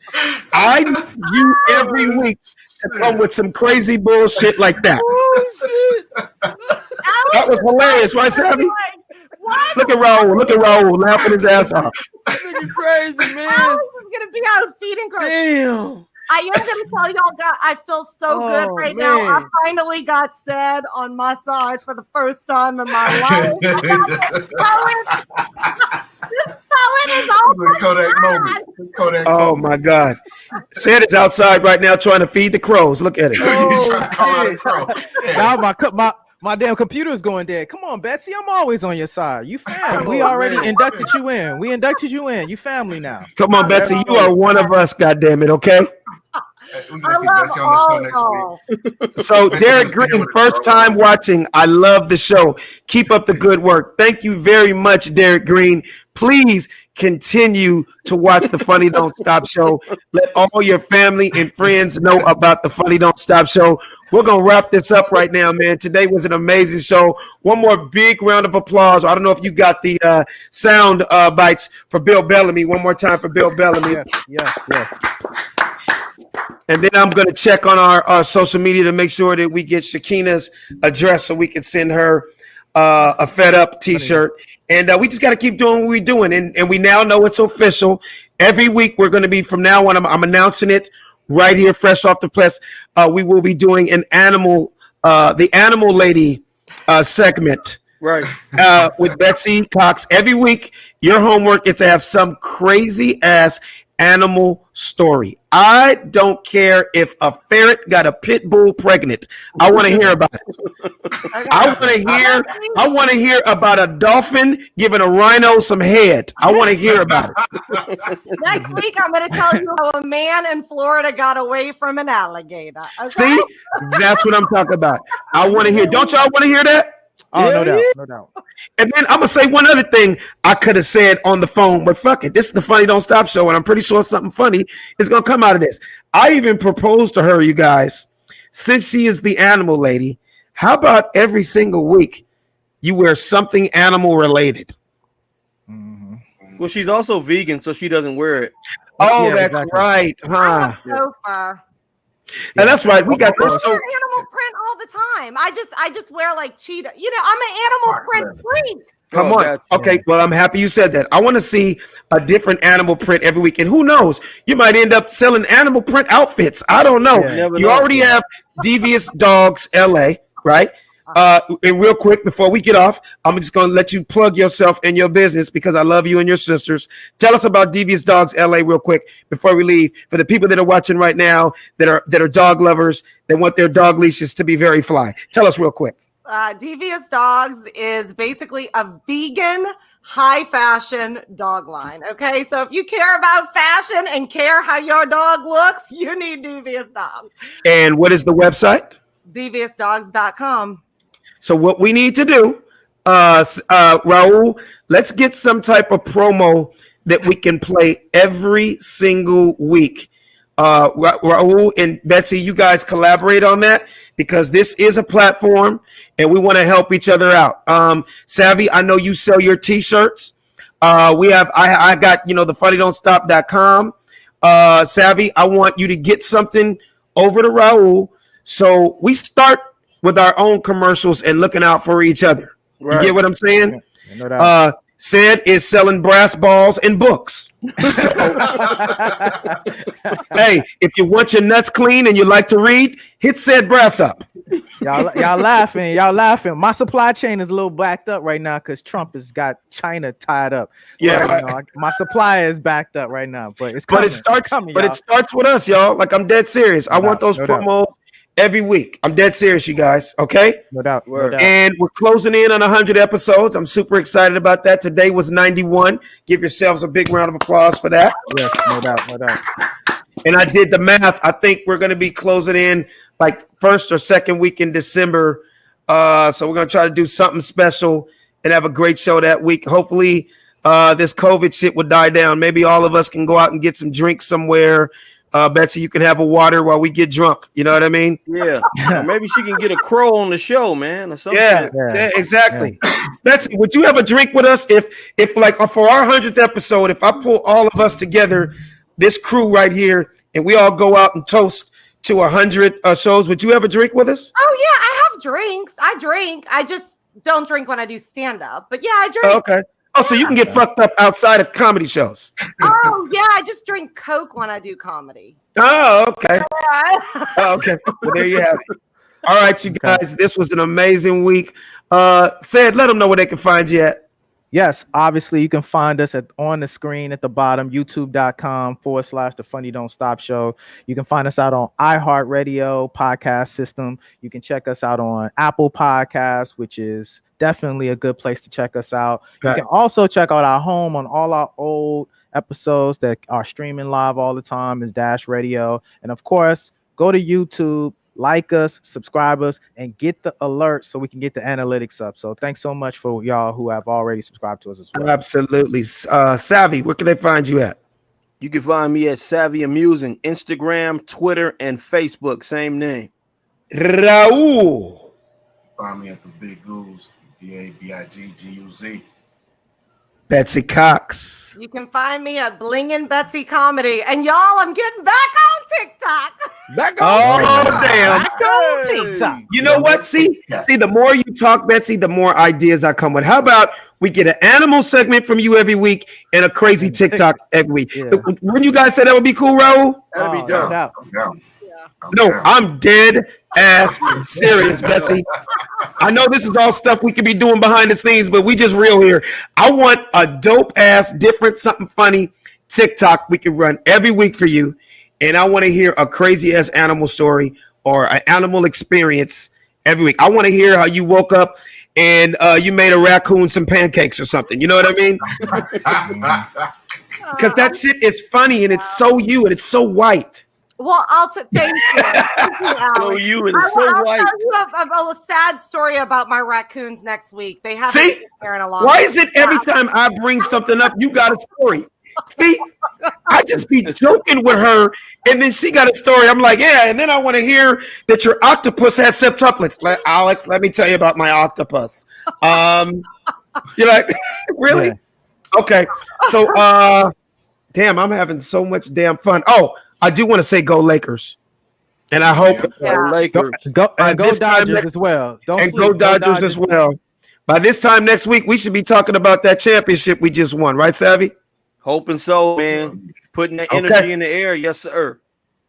I need you every week to come with some crazy bullshit like that. Oh shit! That was hilarious, right, Sammy? Look at Raul laughing his ass off. Nigga crazy, man. Alex is gonna be out of feeding ground. Damn. I am gonna tell y'all, I feel so good right now. I finally got said on my side for the first time in my life. This Cohen is all Kodak moment. Kodak Oh my God. Sid is outside right now trying to feed the crows. Look at it. trying to call out a crow. Now my damn computer is going dead. Come on, Betsy. I'm always on your side. You family. We already inducted you in. We inducted you in. You family now. Come on, Betsy. You are one of us, goddammit, okay? We're gonna see Betsy on the show next week. So Derek Green, first time watching. I love the show. Keep up the good work. Thank you very much, Derek Green. Please continue to watch the Funny Don't Stop show. Let all your family and friends know about the Funny Don't Stop show. We're gonna wrap this up right now, man. Today was an amazing show. One more big round of applause. I don't know if you got the sound bites for Bill Bellamy. One more time for Bill Bellamy. Yes. And then I'm going to check on our social media to make sure that we get Shakina's address so we can send her a Fed Up t-shirt. And we just got to keep doing what we're doing. And we now know it's official. Every week we're going to be, from now on, I'm announcing it right here, fresh off the press. We will be doing the Animal Lady segment. Right. With Betsy Cox. Every week, your homework is to have some crazy ass animal story. I don't care if a ferret got a pit bull pregnant. I want to hear about it. I want to hear about a dolphin giving a rhino some head. I want to hear about it. Next week, I'm going to tell you how a man in Florida got away from an alligator. Okay? See, that's what I'm talking about. I want to hear. Don't y'all want to hear that? Oh, no doubt. And then I'm gonna say one other thing I could have said on the phone, but fuck it. This is the Funny Don't Stop show, and I'm pretty sure something funny is gonna come out of this. I even proposed to her, you guys, since she is the animal lady, how about every single week you wear something animal related? Mm-hmm. Well, she's also vegan, so she doesn't wear it. Oh, Yeah, that's exactly. right, huh? So far. And that's right. We got this. I wear animal print all the time. I just wear like cheetah. You know, I'm an animal print freak. Come Oh, on. gotcha. Okay. Well, I'm happy you said that. I want to see a different animal print every week. And who knows? You might end up selling animal print outfits. I don't know. Yeah. Never You know. already have Devious Dogs LA, right? And real quick, before we get off, I'm just going to let you plug yourself and your business because I love you and your sisters. Tell us about Devious Dogs LA real quick before we leave. For the people that are watching right now that are dog lovers, that want their dog leashes to be very fly. Tell us real quick. Devious Dogs is basically a vegan, high fashion dog line. Okay, so if you care about fashion and care how your dog looks, you need Devious Dogs. And what is the website? deviousdogs.com. So what we need to do, Raul, let's get some type of promo that we can play every single week. Raul and Betsy, you guys collaborate on that because this is a platform and we want to help each other out. Savvy, I know you sell your t-shirts. I got, the funnydon'tstop.com. Savvy, I want you to get something over to Raul. So we start with our own commercials and looking out for each other. Right. You get what I'm saying? No doubt. Sid is selling brass balls and books. So, hey, if you want your nuts clean and you like to read, hit Sid Brass up. Y'all laughing. My supply chain is a little backed up right now because Trump has got China tied up. Yeah, so, my supply is backed up right now, but it's coming. It starts with us, y'all. Like, I'm dead serious. I want those promos every week. I'm dead serious, you guys. Okay? No doubt. And we're closing in on 100 episodes. I'm super excited about that. Today was 91. Give yourselves a big round of applause for that. Yes, no doubt. And I did the math. I think we're going to be closing in like first or second week in December. So we're going to try to do something special and have a great show that week. Hopefully this COVID shit will die down. Maybe all of us can go out and get some drinks somewhere. Betsy, you can have a water while we get drunk. You know what I mean? Yeah. Or maybe she can get a crow on the show, man, or something. Yeah, exactly. Yeah. Betsy, would you have a drink with us if like for our 100th episode, if I pull all of us together, this crew right here, and we all go out and toast to 100 shows, would you have a drink with us? Oh, yeah, I have drinks. I drink. I just don't drink when I do stand-up. But yeah, I drink. Okay. Oh, so you can get fucked up outside of comedy shows. Oh, yeah, I just drink Coke when I do comedy. Oh, okay. Okay. Well, there you have it. All right, you guys. This was an amazing week. Sid, let them know where they can find you at. Yes, obviously you can find us on the screen at the bottom, youtube.com/The Funny Don't Stop Show. You can find us out on iHeartRadio podcast system. You can check us out on Apple Podcasts, which is definitely a good place to check us out. You can also check out our home on all our old episodes that are streaming live all the time is Dash Radio. And of course, go to YouTube, like us, subscribe us, and get the alerts so we can get the analytics up. So thanks so much for y'all who have already subscribed to us as well. Absolutely. Savvy, where can they find you at? You can find me at Savvy Amusing, Instagram, Twitter, and Facebook. Same name. Raul. Find me at the Big Goose, DABIGGUZ. Betsy Cox. You can find me at Blingin' Betsy Comedy. And y'all, I'm getting back on TikTok. Back on TikTok. You know what? See, the more you talk, Betsy, the more ideas I come with. How about we get an animal segment from you every week and a crazy TikTok every week? Yeah. Wouldn't you guys say that would be cool, Raul? That'd be dope. No, I'm dead ass serious, Betsy. I know this is all stuff we could be doing behind the scenes, but we just real here. I want a dope ass, different, something funny TikTok we can run every week for you. And I want to hear a crazy ass animal story or an animal experience every week. I want to hear how you woke up and you made a raccoon some pancakes or something. You know what I mean? Because that shit is funny and it's so you and it's so white. Well, thank you. Thank you, Alex. I'll tell you a sad story about my raccoons next week. They haven't been there in a long time. Why is it every time I bring something up, you got a story? See, I just be joking with her, and then she got a story. I'm like, yeah, and then I want to hear that your octopus has septuplets. Alex, let me tell you about my octopus. You're like, really? Yeah. Okay. So, damn, I'm having so much damn fun. Oh, I do want to say go Lakers. And I hope Lakers. Go Dodgers as well. Go Dodgers as well. By this time next week, we should be talking about that championship we just won, right, Savvy? Hoping so, man. Putting the energy in the air. Yes, sir.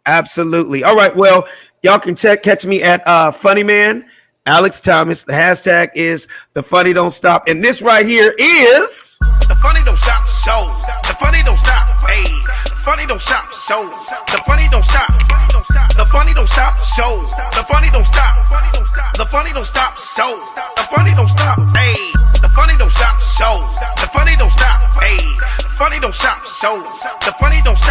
Absolutely. All right. Well, y'all can catch me at Funny Man, Alex Thomas. The hashtag is The Funny Don't Stop. And this right here is The Funny Don't Stop Show. The Funny Don't Stop. Hey. The Funny Don't Stop Show. The Funny Don't Stop. The Funny Don't Stop Show. The Funny Don't Stop. The Funny Don't Stop Show. The Funny Don't Stop. Hey. The Funny Don't Stop Show. The Funny Don't Stop. Hey. The Funny Don't Stop Show. The Funny Don't Stop.